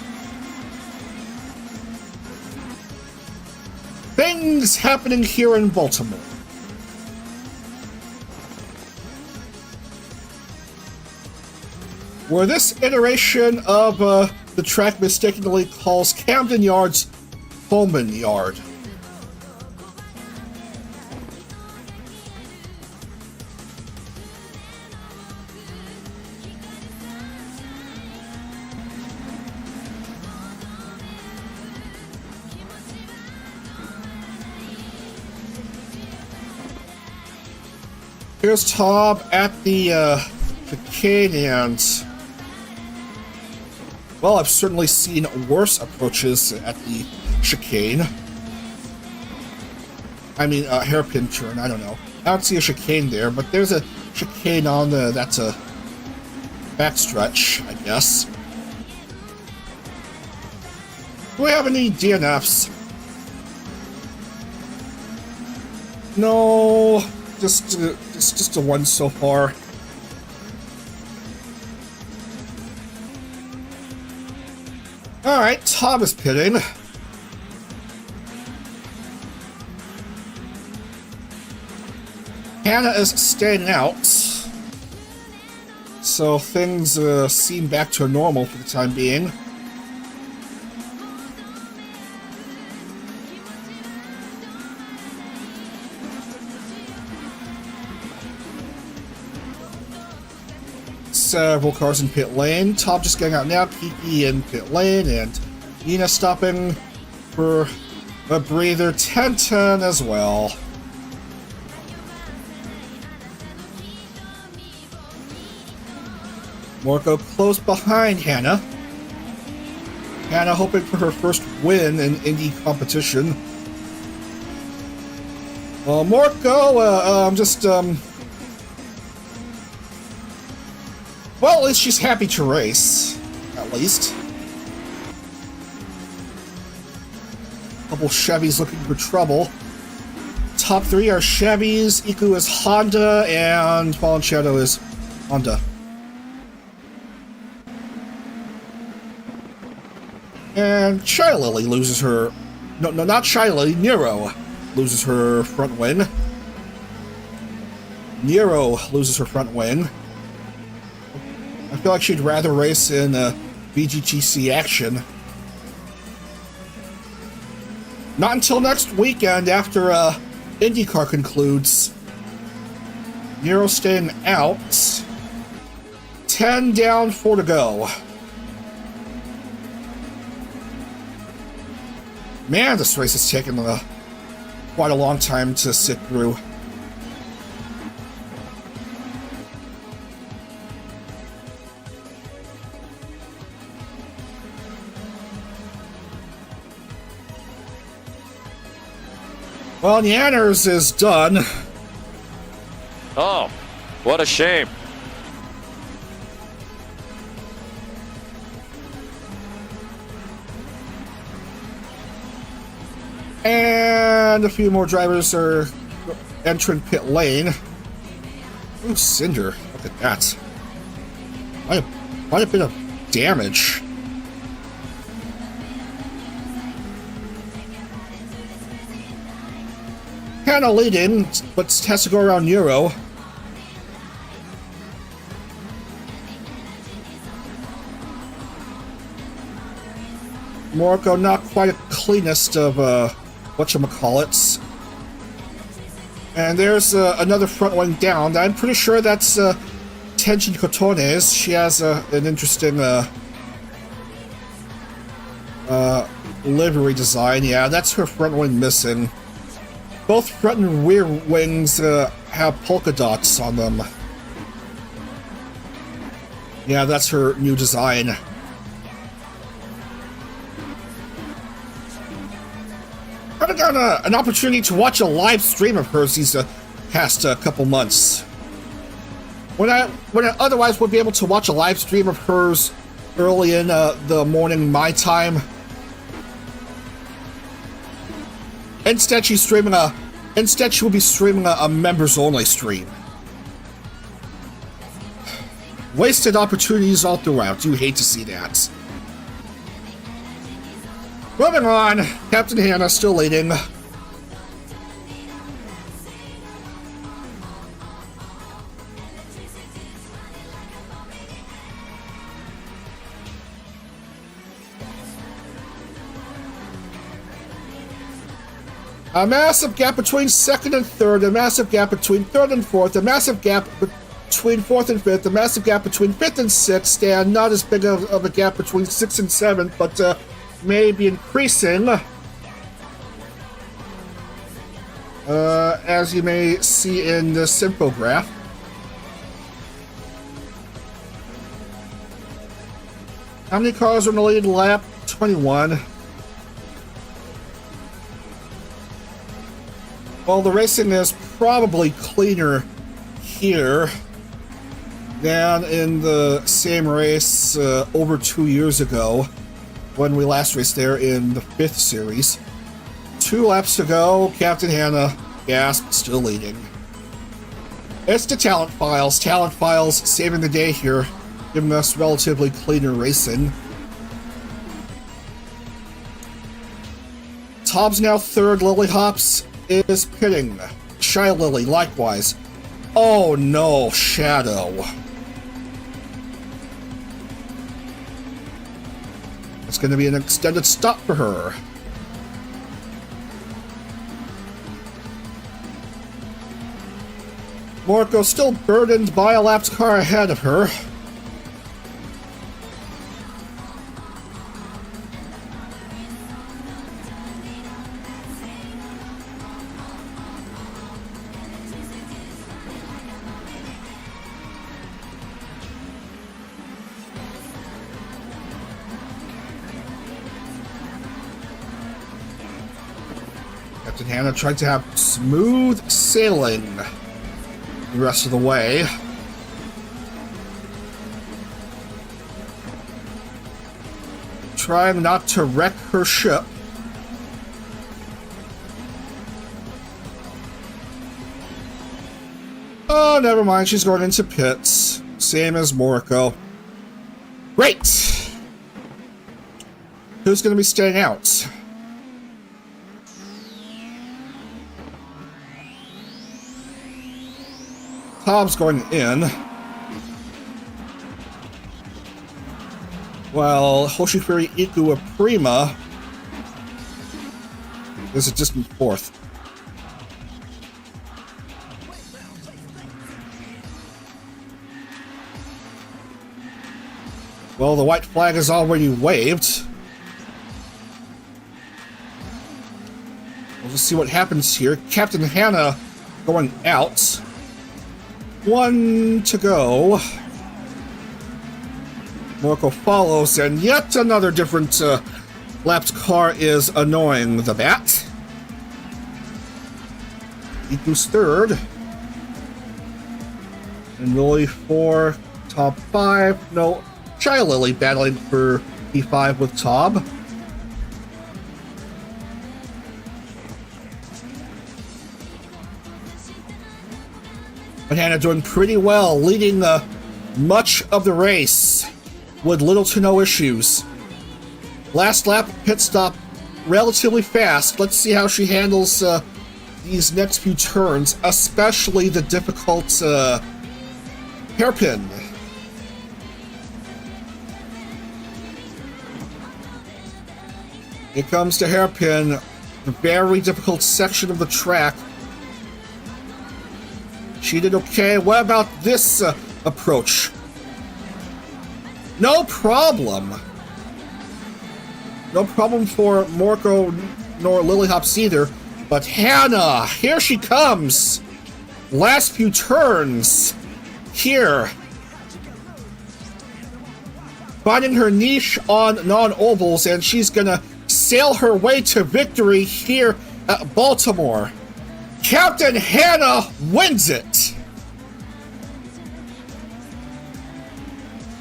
Things happening here in Baltimore. Where this iteration of the track mistakenly calls Camden Yards Holman Yard. Here's Tob at the chicane, and well, I've certainly seen worse approaches at the chicane. I mean, hairpin turn, I don't know. I don't see a chicane there, but there's a chicane on the, that's a backstretch, I guess. Do we have any DNFs? No, just a one so far. Alright, Tom is pitting. Hannah is staying out. So things seem back to normal for the time being. Several cars in pit lane. Tom just getting out now. Kiki in pit lane, and Nina stopping for a breather. 10-10 as well. Morco close behind Hannah. Hannah hoping for her first win in Indy competition. Morco, well, at least she's happy to race. At least. Couple Chevys looking for trouble. Top 3 are Chevys, Iku is Honda, and Fallen Shadow is Honda. And Shy Lily loses her... No, not Shy Lily, Nero loses her front wing. Nero loses her front wing. I feel like she'd rather race in VGTC action. Not until next weekend after IndieCar concludes. Nero staying out. 10 down, 4 to go. Man, this race has taken quite a long time to sit through. Well, Yanners is done. Oh, what a shame. And a few more drivers are entering pit lane. Ooh, Cinder. Look at that. Quite a bit of damage. Hannah leading, but has to go around Nero. Morco not quite a cleanest of whatchamacallits. And there's another front wing down. I'm pretty sure that's Tenjin Kotone's. She has an interesting livery design. Yeah, that's her front wing missing. Both front and rear wings have polka dots on them. Yeah, that's her new design. I haven't got an opportunity to watch a live stream of hers these past couple months. When I otherwise would be able to watch a live stream of hers early in the morning my time. Instead, she will be streaming a members only stream. Wasted opportunities all throughout. You hate to see that. Moving on. Captain Hannah still leading. A massive gap between second and third, a massive gap between third and fourth, a massive gap between fourth and fifth, a massive gap between fifth and sixth, and not as big of a gap between sixth and seventh, but may be increasing. As you may see in this infograph. How many cars are in the lead lap? 21. Well, the racing is probably cleaner here than in the same race over 2 years ago when we last raced there in the 5th series. 2 laps to go. Captain Hannah, gasp, still leading. It's the talent files. Talent files saving the day here, giving us relatively cleaner racing. Tobbs now third. Lily Hops is pitting. Shy Lily, likewise. Oh no, Shadow. It's going to be an extended stop for her. Morco still burdened by a lapped car ahead of her. Captain Hannah tried to have smooth sailing the rest of the way. Trying not to wreck her ship. Oh, never mind. She's going into pits. Same as Morco. Great! Who's going to be staying out? Tobbs going in. While Hoshifuri Iku Aprima is a distant fourth. Well, the white flag is already waved. We'll just see what happens here. Captain Hannah going out. 1 to go. Morco follows, and yet another different lapped car is annoying the bat. Iku's third. And Lily 4, Tobb 5. No, Shy Lily battling for P5 with Tobb. But Hannah doing pretty well, leading much of the race with little to no issues. Last lap pit stop relatively fast. Let's see how she handles these next few turns, especially the difficult hairpin. Here comes the hairpin, the very difficult section of the track. She did okay. What about this approach? No problem. No problem for Morco nor Lily Hops either. But Hannah, here she comes. Last few turns. Here. Finding her niche on non-ovals, and she's gonna sail her way to victory here at Baltimore. Captain Hannah wins it.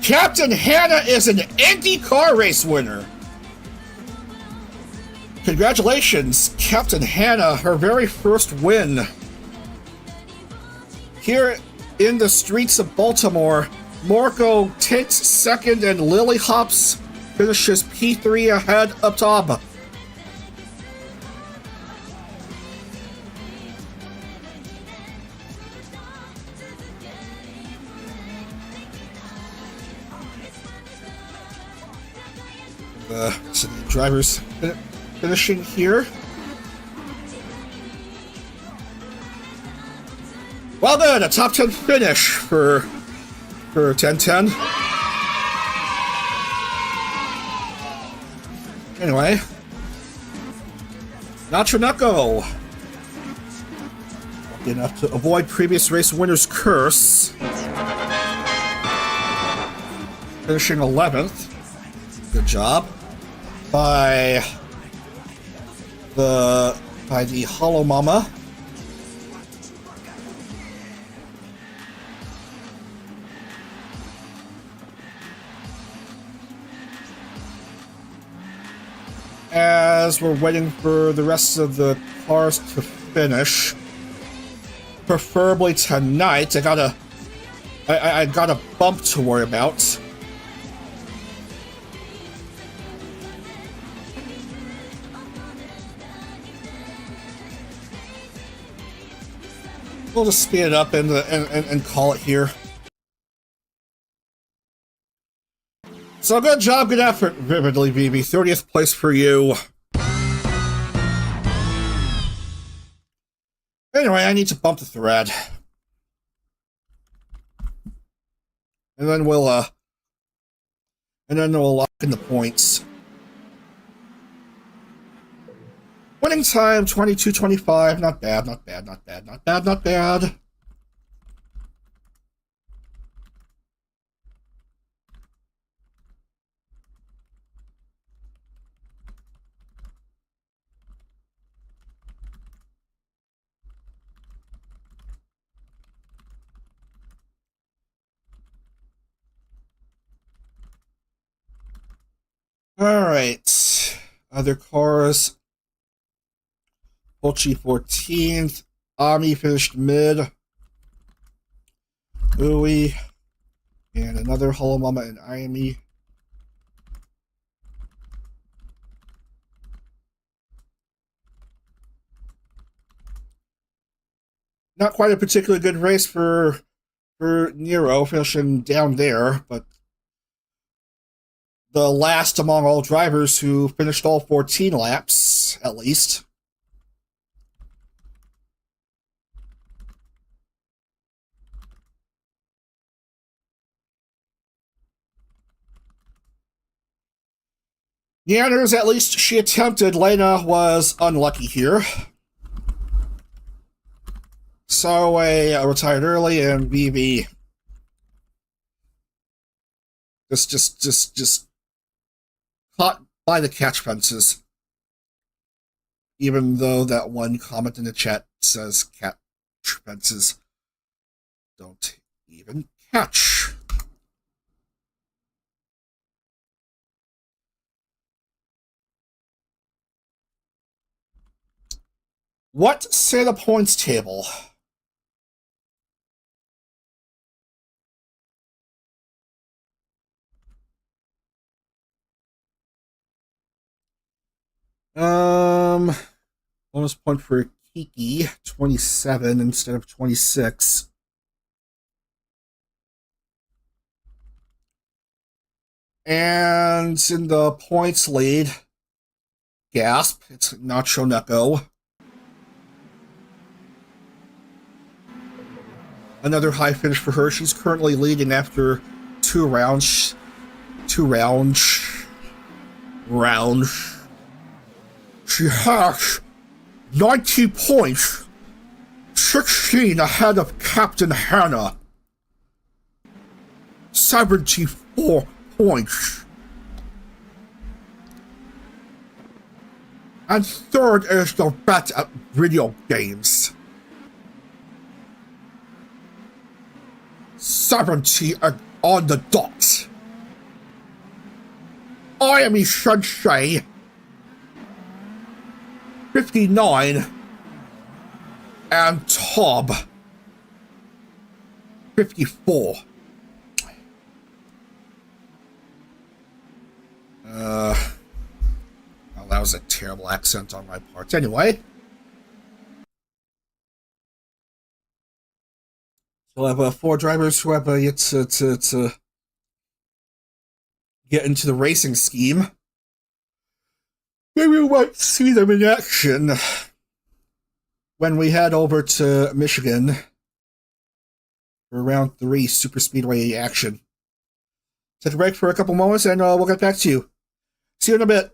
Captain Hannah is an IndieCar race winner. Congratulations, Captain Hannah, her very first win. Here in the streets of Baltimore, Marco takes second and Lily Hops finishes P3 ahead up top. So the drivers finishing here. Well then, a top 10 finish for 10-10. Anyway, Nacho Knuckle. Lucky enough to avoid previous race winner's curse. Finishing 11th. Good job. By the Hollow Mama. As we're waiting for the rest of the cars to finish, preferably tonight, I got a bump to worry about. We'll just speed it up and call it here. So good job, good effort, Vividly BB. 30th place for you. Anyway, I need to bump the thread. And then we'll lock in the points. Winning time 22:25. Not bad, not bad, not bad, not bad, not bad. Alright. Other cars. Polchi 14th. Ami finished mid. Louie. And another Hollow Mama and Ami. Not quite a particularly good race for Nero, finishing down there, but the last among all drivers who finished all 14 laps, at least. Neanders, at least she attempted. Lena was unlucky here. So retired early, and BB just caught by the catch fences. Even though that one comment in the chat says catch fences don't even catch. What say the points table? Bonus point for Kiki, 27 instead of 26. And in the points lead, gasp, it's Nacho Neko. Another high finish for her. She's currently leading after two rounds. She has 90 points. 16 ahead of Captain Hannah. 74 points. And third is the vet at video games. 70 on the dot. I am Shunshay. 59. And Tom. 54. Well, that was a terrible accent on my part. Anyway. We'll have 4 drivers who have yet to get into the racing scheme. Maybe we might see them in action when we head over to Michigan for round 3 superspeedway action. Take a break for a couple moments and we'll get back to you. See you in a bit.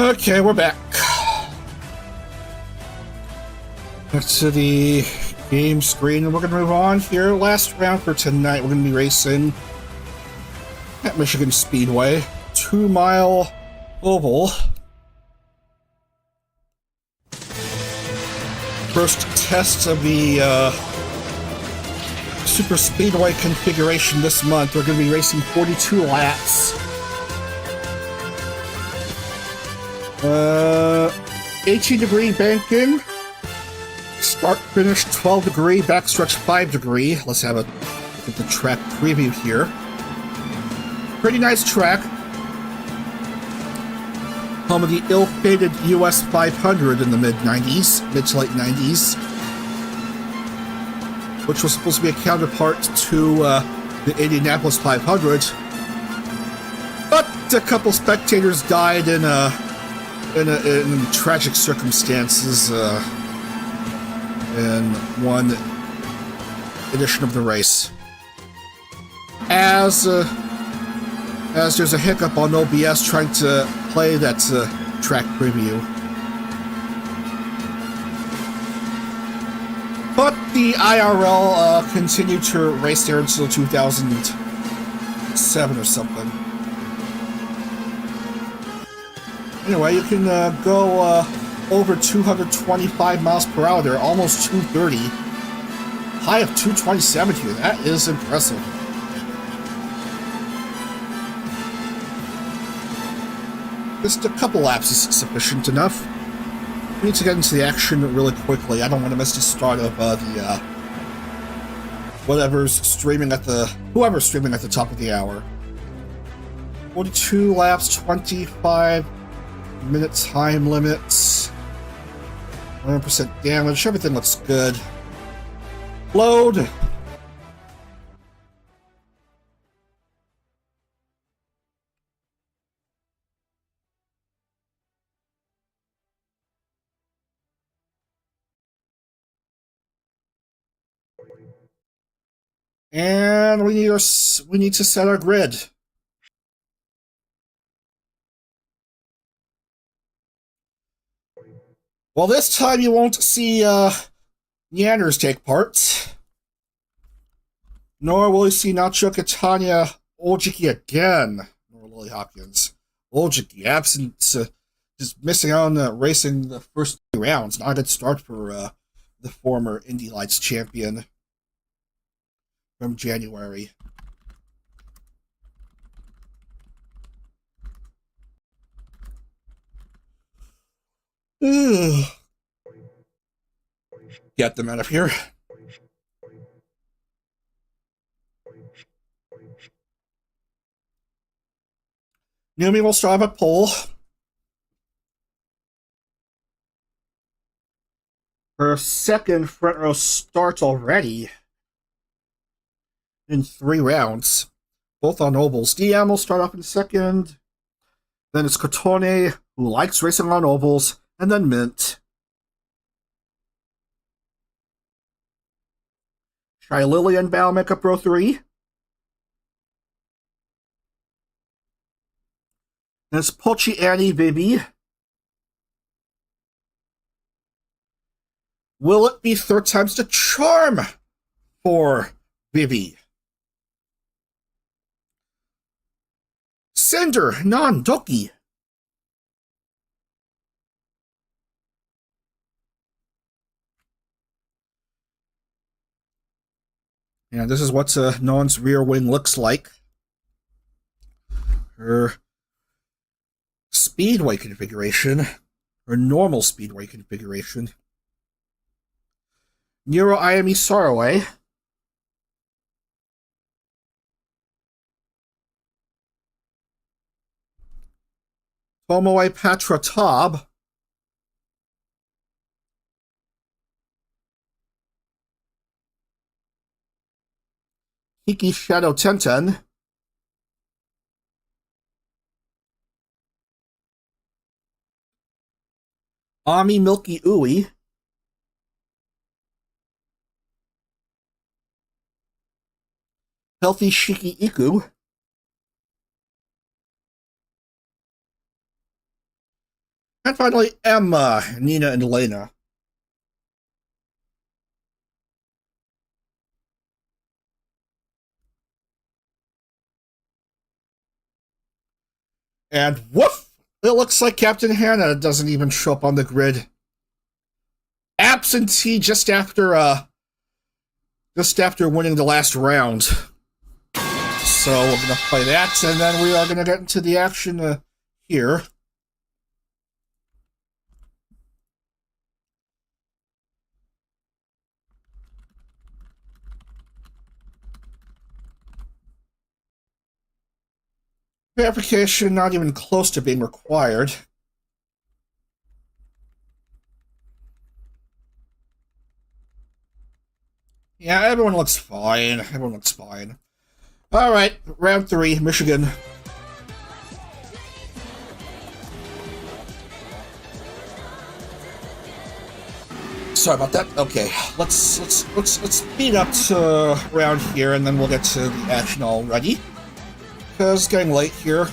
Okay, we're back. Back to the game screen, and we're going to move on here. Last round for tonight, we're going to be racing at Michigan Speedway. 2-mile oval. First test of the Super Speedway configuration this month. We're going to be racing 42 laps. 18-degree banking. Start finish 12-degree, backstretch 5-degree. Let's have a look at the track preview here. Pretty nice track. Home of the ill-fated US 500 in the mid to late 90s. Which was supposed to be a counterpart to the Indianapolis 500. But a couple spectators died in tragic circumstances in one edition of the race. As there's a hiccup on OBS trying to play that track preview. But the IRL continued to race there until 2007 or something. Anyway, you can go over 225 miles per hour there, almost 230. High of 227 here. That is impressive. Just a couple laps is sufficient enough. We need to get into the action really quickly. I don't want to miss the start of whoever's streaming at the top of the hour. 42 laps, 25 minute time limits. 100% damage. Everything looks good. Load. And we need to set our grid. Well, this time you won't see Neanders take part. Nor will you see Nacho Catania Oljiki again. Nor Lily Hopkins. Oljiki, absent, just missing out on racing the first 2 rounds. Not a good start for the former Indy Lights champion from January. Ugh. Get them out of here. Numi will start at pole. Her second front row starts already in 3 rounds, both on ovals. DM will start off in second. Then it's Cotone, who likes racing on ovals, and then Mint. Shy Lily and Bow make up row 3. Then it's Pochi Annie Bibi. Will it be 3rd time's the charm for Bibi? Cinder Non-Doki. And this is what Non's rear wing looks like. Her Speedway configuration, or normal Speedway configuration. Nero Iami Saraway. Tomoe Patra Tab. Hiki Shadow Tenten. Ami Milky Ui. Healthy Shiki Iku. And finally, Emma, Nina, and Elena. And woof! It looks like Captain Hannah doesn't even show up on the grid. Absentee just after winning the last round. So we're gonna play that, and then we are gonna get into the action here. Verification not even close to being required. Yeah, everyone looks fine. Everyone looks fine. Alright, round 3, Michigan. Sorry about that. Okay, let's speed up to around here, and then we'll get to the action already. Because it's getting late here.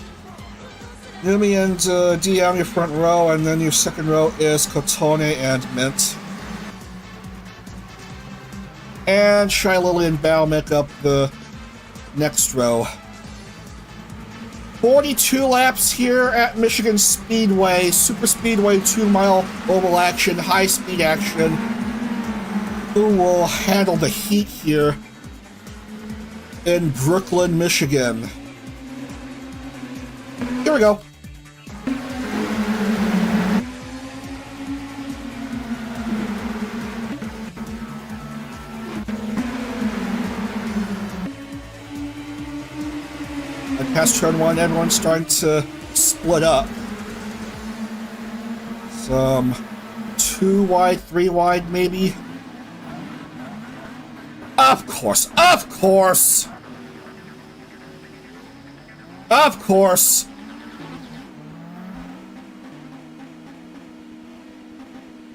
Numi and DM your front row, and then your second row is Cotone and Mint. And Shy Lily and Bao make up the next row. 42 laps here at Michigan Speedway. Super Speedway 2-mile oval action, high-speed action. Who will handle the heat here in Brooklyn, Michigan? Here we go. And past turn 1, everyone's starting to split up. Some 2 wide, 3 wide, maybe. Of course, of course! Of course!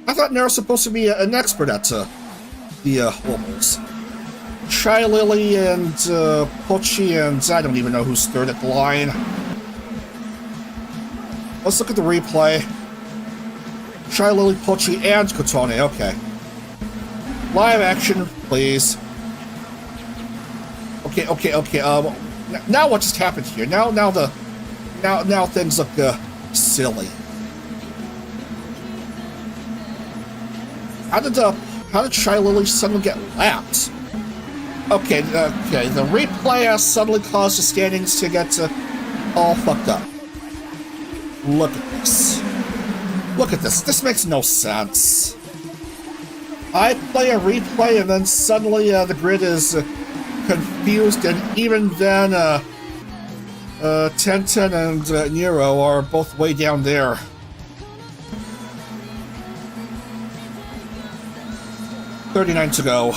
I thought Nero's supposed to be an expert at the ovals. Shy Lily and Pochi and I don't even know who's third at the line. Let's look at the replay. Shy Lily, Pochi, and Cotone. Okay. Live action, please. Okay. Now what just happened here? Now things look silly. How did Shy Lily suddenly get lapped? Okay. The replay has suddenly caused the standings to get all fucked up. Look at this. Look at this. This makes no sense. I play a replay and then suddenly the grid is confused, and even then 1010 and Nero are both way down there. $39 to go.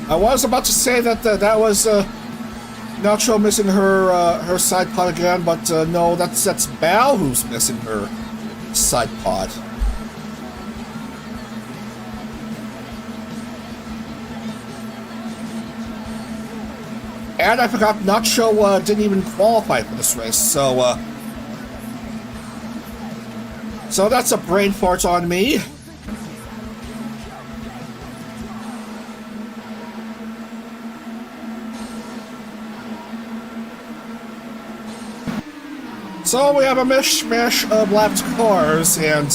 I was about to say that that was Nacho missing her side pod again, but no, that's Bao who's missing her side pod. And I forgot Nacho didn't even qualify for this race, so that's a brain fart on me. So we have a mishmash of lapped cars and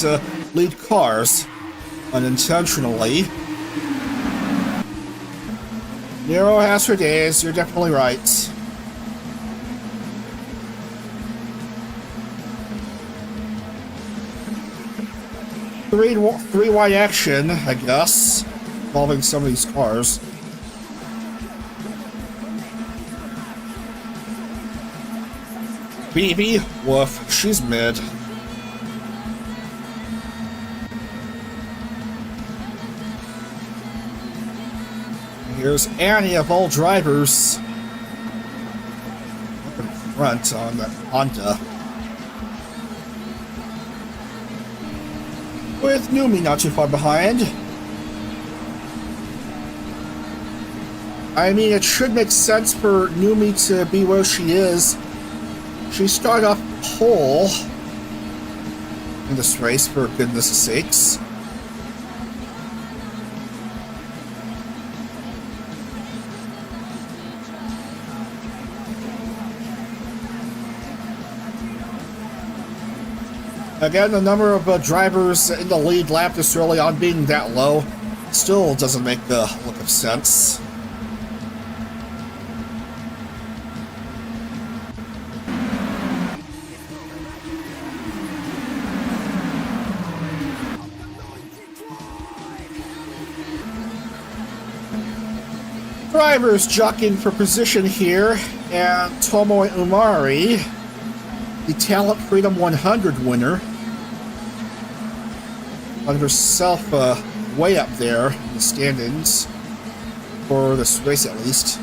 lead cars, unintentionally. Nero has her days, you're definitely right. Three wide action, I guess, involving some of these cars. BB, woof, she's mid. Here's Annie of all drivers up in front on the Honda. With Numi not too far behind. I mean, it should make sense for Numi to be where she is. She started off pole in this race, for goodness sakes. Again, the number of drivers in the lead lap this early on being that low still doesn't make the look of sense. Drivers jockeying for position here, and Tomoe Umari, the Talent Freedom 100 winner, found herself way up there in the standings, for this race at least.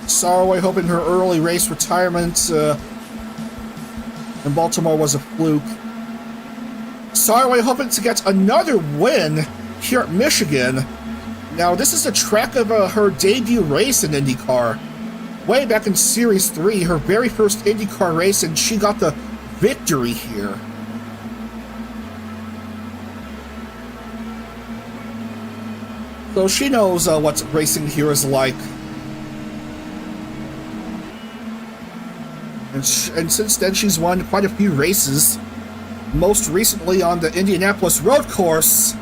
Sarway hoping her early race retirement in Baltimore was a fluke. Sarway hoping to get another win here at Michigan. Now, this is the track of her debut race in IndyCar. Way back in Series 3, her very first IndyCar race, and she got the victory here. So she knows what racing here is like. And since then, she's won quite a few races. Most recently on the Indianapolis road course,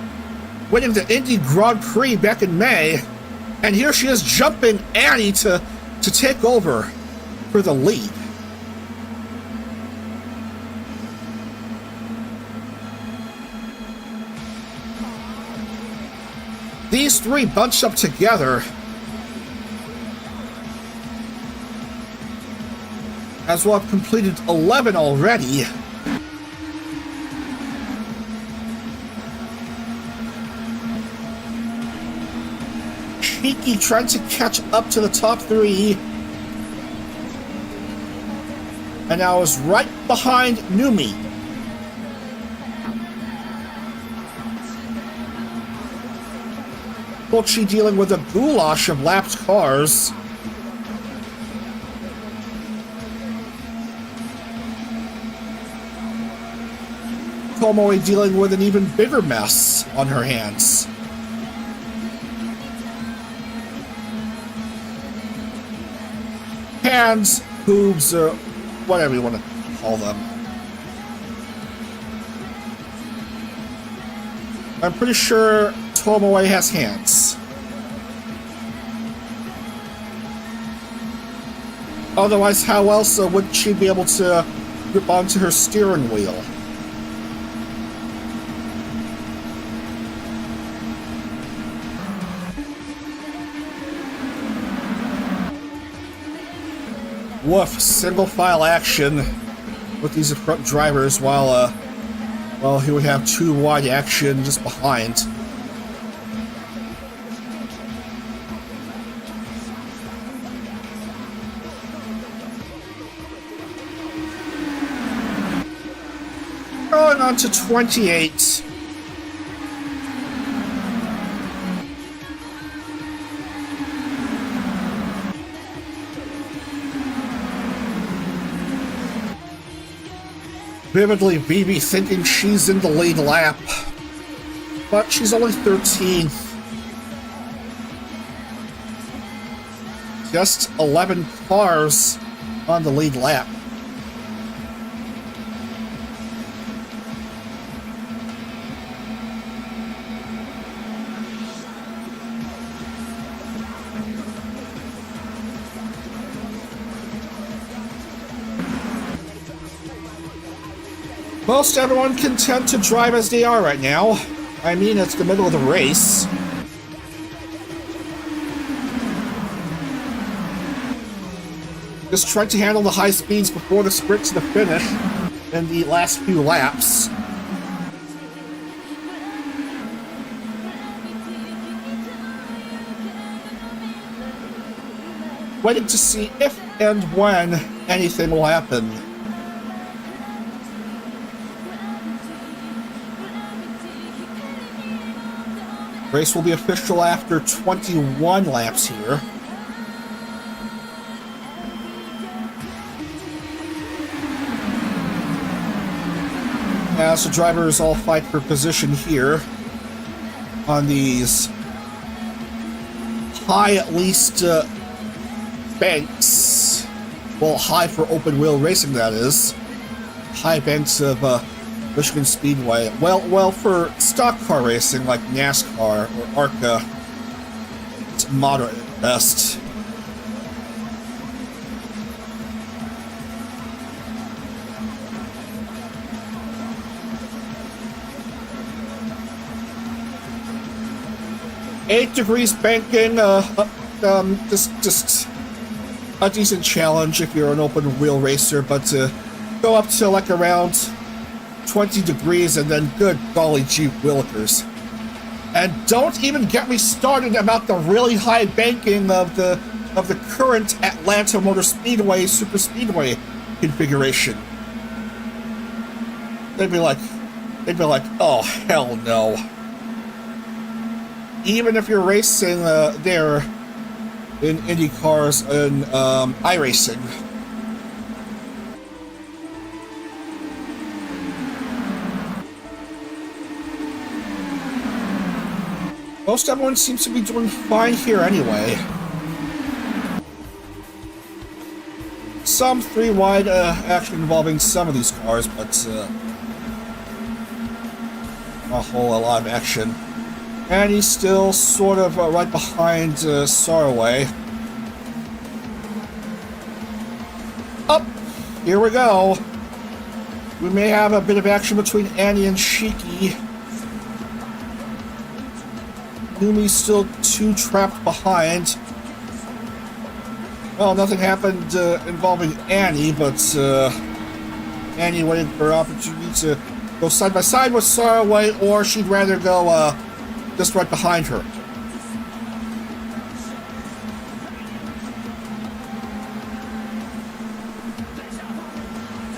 winning the Indy Grand Prix back in May, and here she is jumping Annie to take over for the lead. these three bunched up together, as well have completed 11 already. Cheeky trying to catch up to the top three, and now is right behind Numi. Butchie dealing with a goulash of lapped cars. Tomoe dealing with an even bigger mess on her hands. Hands, hooves, or whatever you want to call them. I'm pretty sure Tomoe has hands. Otherwise, how else would she be able to grip onto her steering wheel? Woof, single file action with these front drivers while he would have two wide action just behind. Going on to 28. Vividly, BB thinking she's in the lead lap, but she's only 13th. Just 11 cars on the lead lap. Most everyone content to drive as they are right now. I mean, it's the middle of the race. Just trying to handle the high speeds before the sprint to the finish in the last few laps. Waiting to see if and when anything will happen. Race will be official after 21 laps here. As the drivers all fight for position here on these high, at least, banks. Well, high for open wheel racing, that is. High banks of Michigan Speedway. Well, for stock car racing like NASCAR or ARCA, it's moderate at best. Eight degrees banking, just a decent challenge if you're an open wheel racer, but to go up to like around 20 degrees and then good golly gee willikers. And don't even get me started about the really high banking of the current Atlanta Motor Speedway superspeedway configuration. They'd be like, oh hell no. Even if you're racing there in IndieCars and iRacing. Most everyone seems to be doing fine here anyway. Some three-wide action involving some of these cars, but a whole lot of action. And he's still sort of right behind Saraway. Up! Here we go. We may have a bit of action between Annie and Shiki. Numi's still 2 trapped behind. Well, nothing happened involving Annie, but Annie waited for an opportunity to go side by side with Saraway, or she'd rather go just right behind her.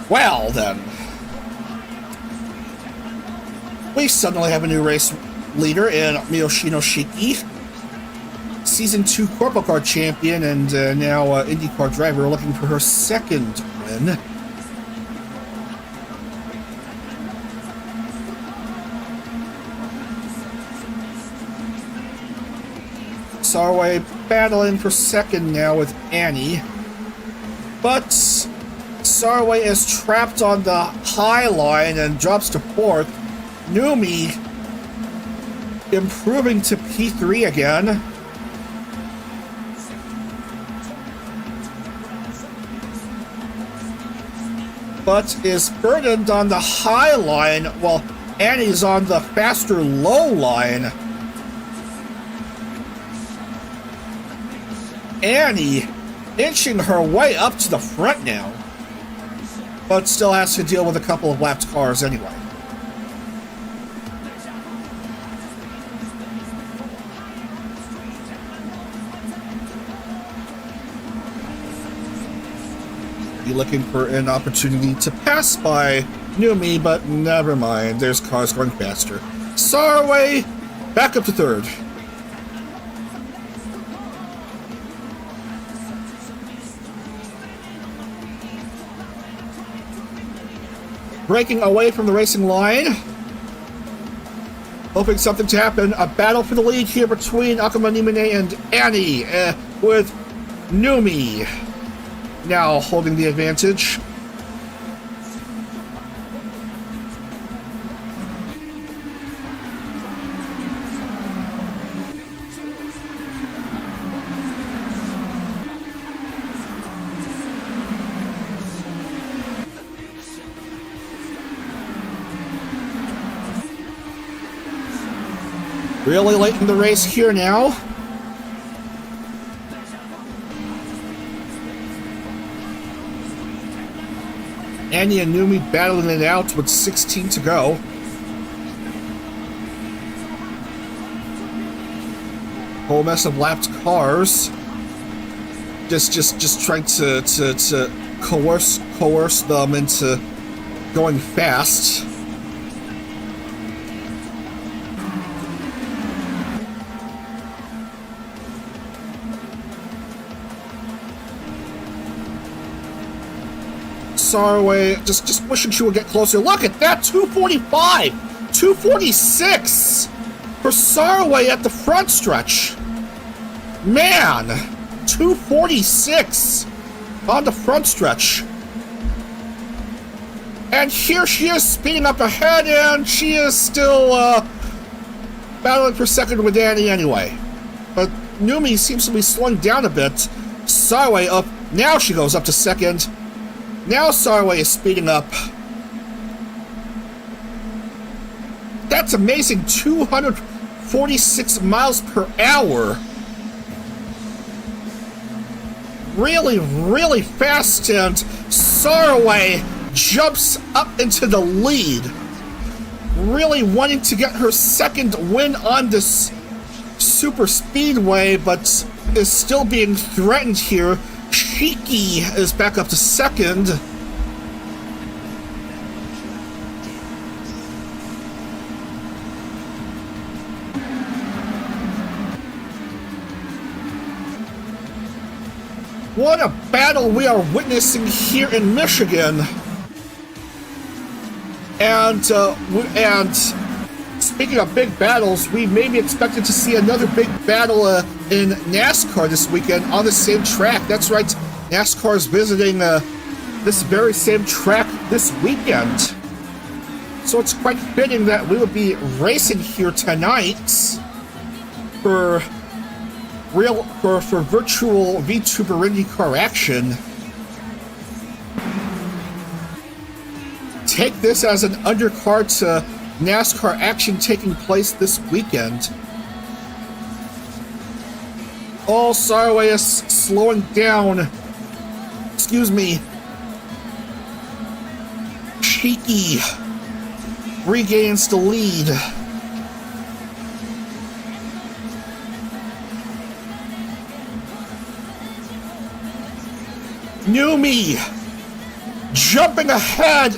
Well, then. We suddenly have a new race leader in Miyoshino Shiki. Season 2 Corpo Car champion and now IndyCar driver, looking for her second win. Saraway battling for second now with Annie. But Saraway is trapped on the high line and drops to 4th. Numi improving to P3 again. But is burdened on the high line while Annie's on the faster low line. Annie inching her way up to the front now, but still has to deal with a couple of lapped cars anyway. Looking for an opportunity to pass by Numi, but never mind. There's cars going faster. Saraway back up to 3rd. Breaking away from the racing line. Hoping something to happen. A battle for the lead here between Akuma Nimine and Annie, with Numi now holding the advantage. Really late in the race here now. Annie and Numi battling it out with 16 to go. Whole mess of lapped cars. Just trying to coerce them into going fast. Saraway just wishing she would get closer. Look at that, 245, 246 for Saraway at the front stretch. Man, 246 on the front stretch. And here she is speeding up ahead, and she is still battling for second with Annie anyway. But Numi seems to be slowing down a bit. Saraway up, now she goes up to second. Now Saraway is speeding up. That's amazing, 246 miles per hour. Really, really fast, and Saraway jumps up into the lead. Really wanting to get her second win on this super speedway, but is still being threatened here. Shiki is back up to second. What a battle we are witnessing here in Michigan. And speaking of big battles, we may be expected to see another big battle in NASCAR this weekend on the same track. That's right, NASCAR is visiting this very same track this weekend. So it's quite fitting that we would be racing here tonight for virtual VTuber IndyCar action. Take this as an undercard to NASCAR action taking place this weekend. Oh, Sarway is slowing down. Excuse me. Cheeky regains the lead. Numi jumping ahead,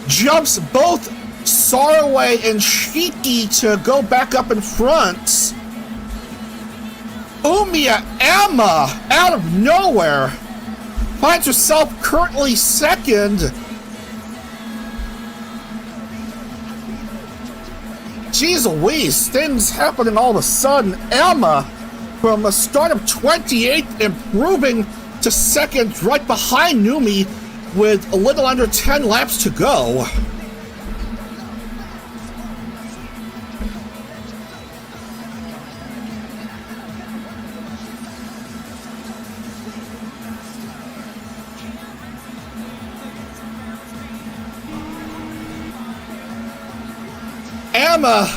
jumps both Sarway and Cheeky to go back up in front. Umiya Emma, out of nowhere, finds herself currently second. Jeez Louise, things happening all of a sudden. Emma, from a start of 28th, improving to second, right behind Numi, with a little under 10 laps to go. Emma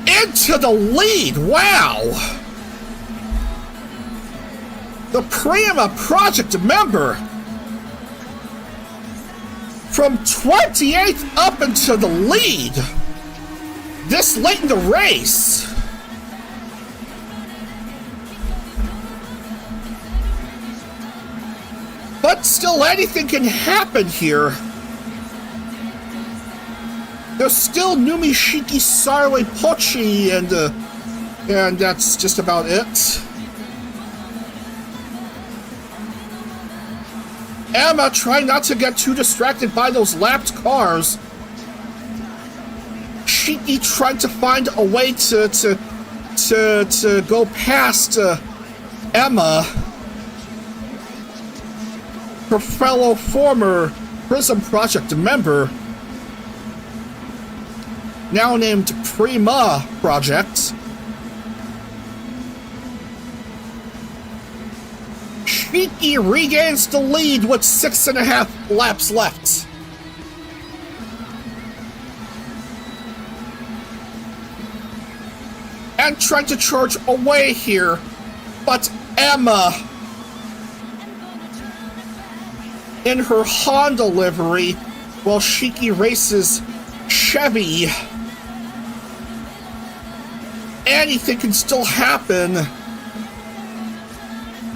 into the lead. Wow. The Prima Project member from 28th up into the lead this late in the race. But still, anything can happen here. There's still Numi, Shiki, Sarway, Pochi, and that's just about it. Emma trying not to get too distracted by those lapped cars. Shiki trying to find a way to go past Emma, her fellow former Prism Project member, now named Prima Project. Shiki regains the lead with 6.5 laps left. And trying to charge away here, but Emma, in her Honda livery, while Shiki races Chevy. Anything can still happen.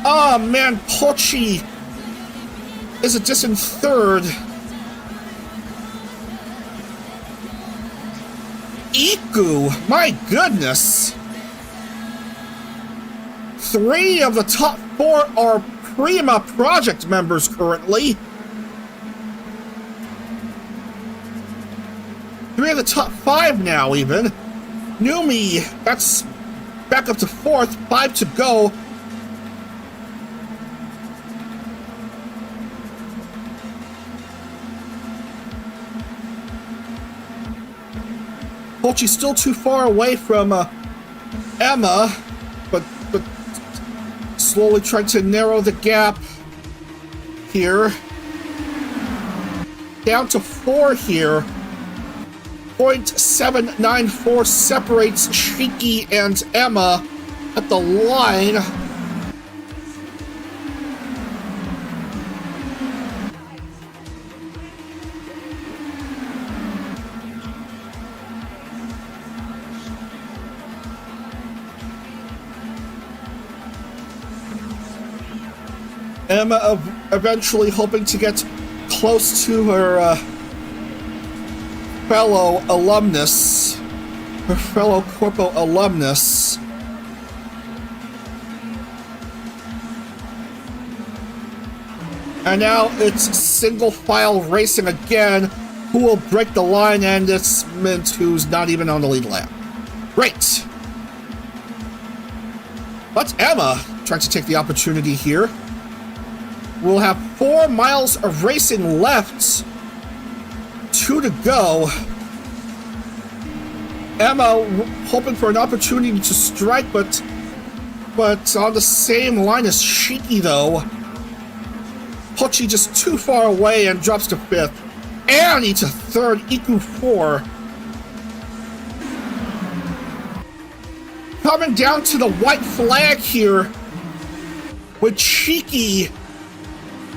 Oh man, Pochi is a distant third. Iku, my goodness. 3 of the top 4 are Prima Project members currently. 3 of the top 5 now, even. Numi, that's back up to 4th, 5 to go. Pochi's still too far away from Emma, but slowly trying to narrow the gap here. Down to 4 here. 0.794 separates Shiki and Emma at the line. Emma eventually hoping to get close to her fellow alumnus, her fellow Corpo alumnus. And now it's single file racing again. Who will break the line? And it's Mint, who's not even on the lead lap. Great. But Emma trying to take the opportunity here. We'll have 4 miles of racing left. 2 to go. Emma hoping for an opportunity to strike, but on the same line as Shiki though. Pochi just too far away and drops to 5th. Annie to 3rd, Iku 4. coming down to the white flag here, with Cheeky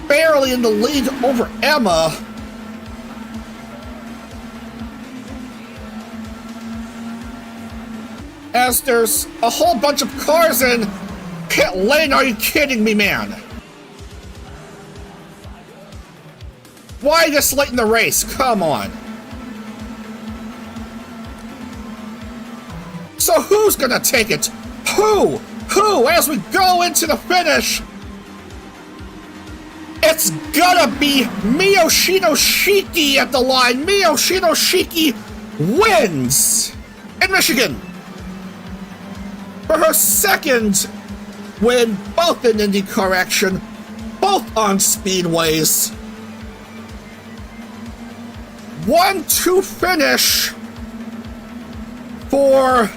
barely in the lead over Emma. As there's a whole bunch of cars in pit lane. Are you kidding me, man? Why this late in the race? Come on. So who's gonna take it? Who? As we go into the finish? It's gonna be Miyoshino Shiki at the line. Miyoshino Shiki wins in Michigan for her second win, both in IndyCar action, both on speedways. 1-2 finish for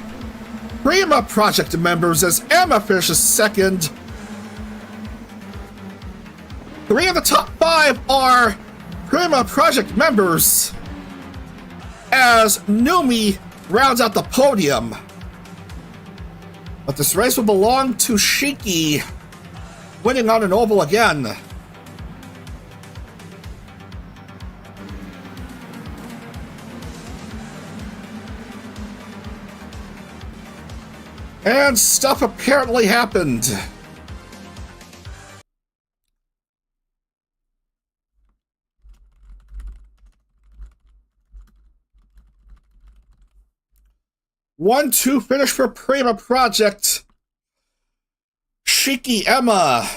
Prima Project members as Emma finishes second. 3 of the top 5 are Prima Project members as Numi rounds out the podium. But this race will belong to Shiki, winning on an oval again. And stuff apparently happened. One-two finish for Prima Project. Shiki, Emma,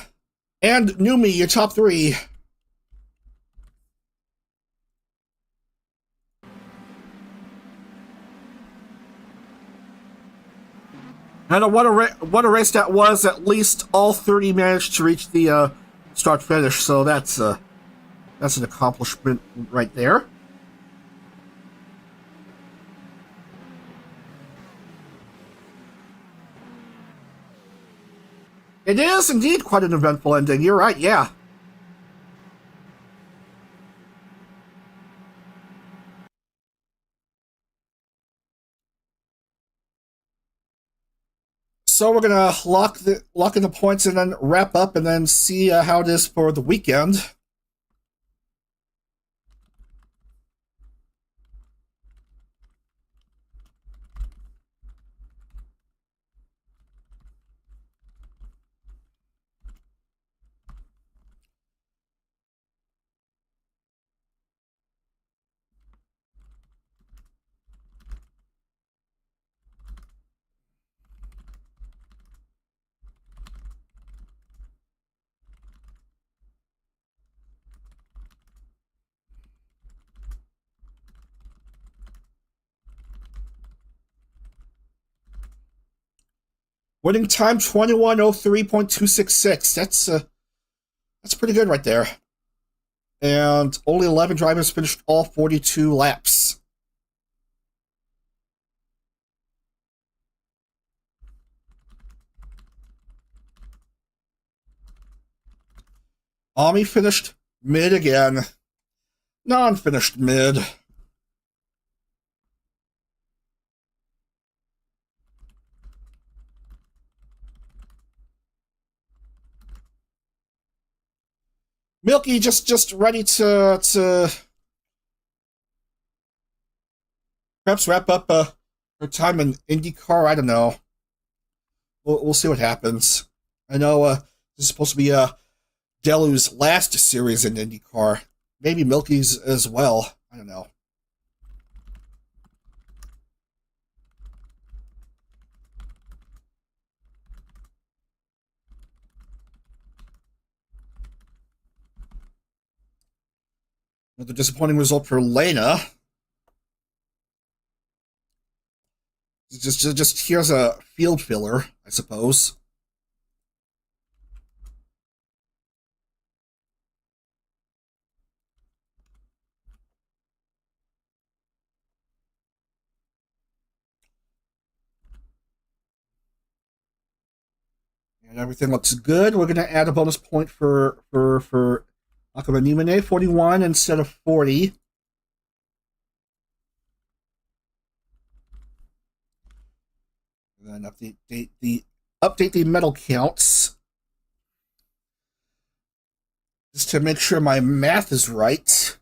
and Numi, your top 3. And what a race that was. At least all 30 managed to reach the start finish, so that's an accomplishment right there. It is indeed quite an eventful ending. You're right, yeah. So we're gonna lock in the points and then wrap up and then see how it is for the weekend. Winning time 21:03.266. That's pretty good right there. And only 11 drivers finished all 42 laps. Ami finished mid again. Non finished mid. Milky just ready to perhaps wrap up her time in IndyCar. I don't know. We'll see what happens. I know this is supposed to be Delu's last series in IndyCar. Maybe Milky's as well. I don't know. Another disappointing result for Lena. Just here's a field filler, I suppose. And everything looks good. We're gonna add a bonus point for Akaba Nimane, 41 instead of 40. And And update the medal counts. Just to make sure my math is right.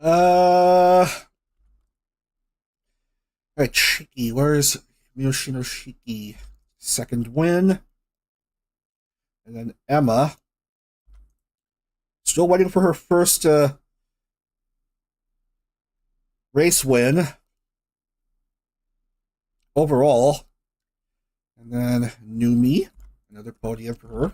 Alright, Shiki. Where's Miyoshino Shiki? Second win. And then Emma. Still waiting for her first race win. Overall. And then Numi. Another podium for her.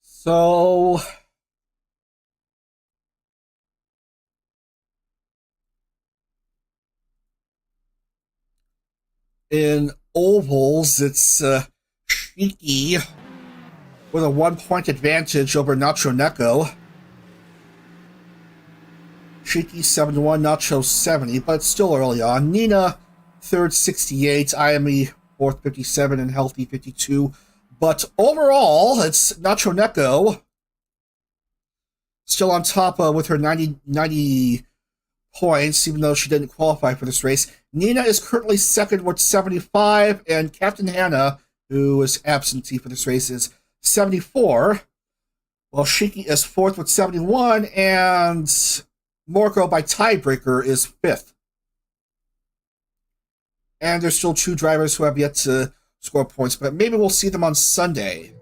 So, in ovals, it's Shiki with a 1-point advantage over Nacho Neko. Shiki 71, Nacho 70, but it's still early on. Nina, third 68, IME fourth 57, and Healthy 52. But overall, it's Nacho Neko still on top with her 90 points, even though she didn't qualify for this race. Nina is currently second with 75, and Captain Hannah, who is absentee for this race, is 74. While Shiki is fourth with 71, and Morko by tiebreaker is fifth. And there's still two drivers who have yet to score points, but maybe we'll see them on Sunday.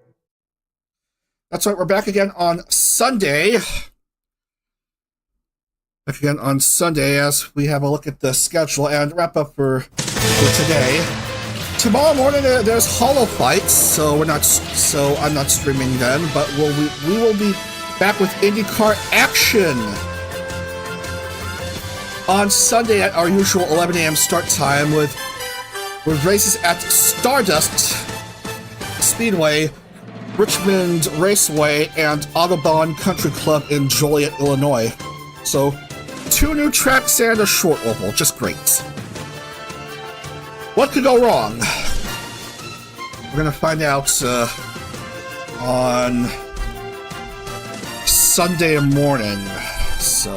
That's right, we're back again on Sunday. Back again on Sunday as we have a look at the schedule and wrap up for today. Tomorrow morning there's Hollow Fights, so I'm not streaming then, but we will be back with IndieCar action on Sunday at our usual 11 a.m. start time with races at Stardust Speedway, Richmond Raceway, and Audubon Country Club in Joliet, Illinois. So, 2 new tracks and a short oval. Just great. What could go wrong? We're going to find out on Sunday morning. So,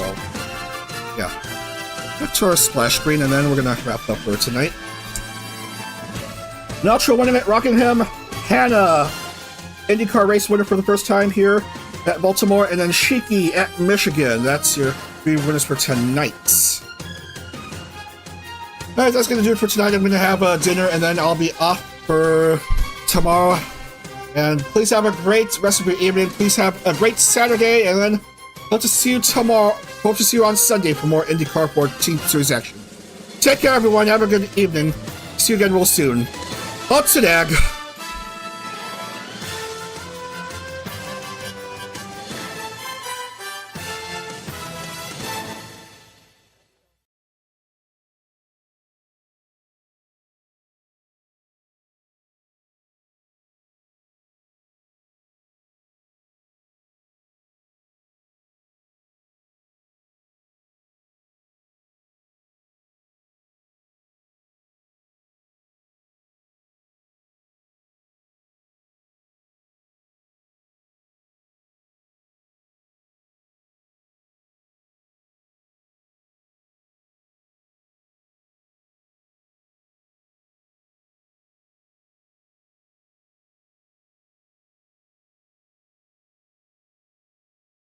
yeah. Back to our splash screen, and then we're going to wrap up for tonight. Nacho winning at Rockingham. Hannah, IndyCar race winner for the first time here at Baltimore. And then Shiki at Michigan. That's your 3 winners for tonight. Alright, that's going to do it for tonight. I'm going to have dinner, and then I'll be off for tomorrow. And please have a great rest of your evening. Please have a great Saturday, and then hope to see you tomorrow. Hope to see you on Sunday for more IndyCar 14 Series action. Take care, everyone. Have a good evening. See you again real soon. Hotsadag!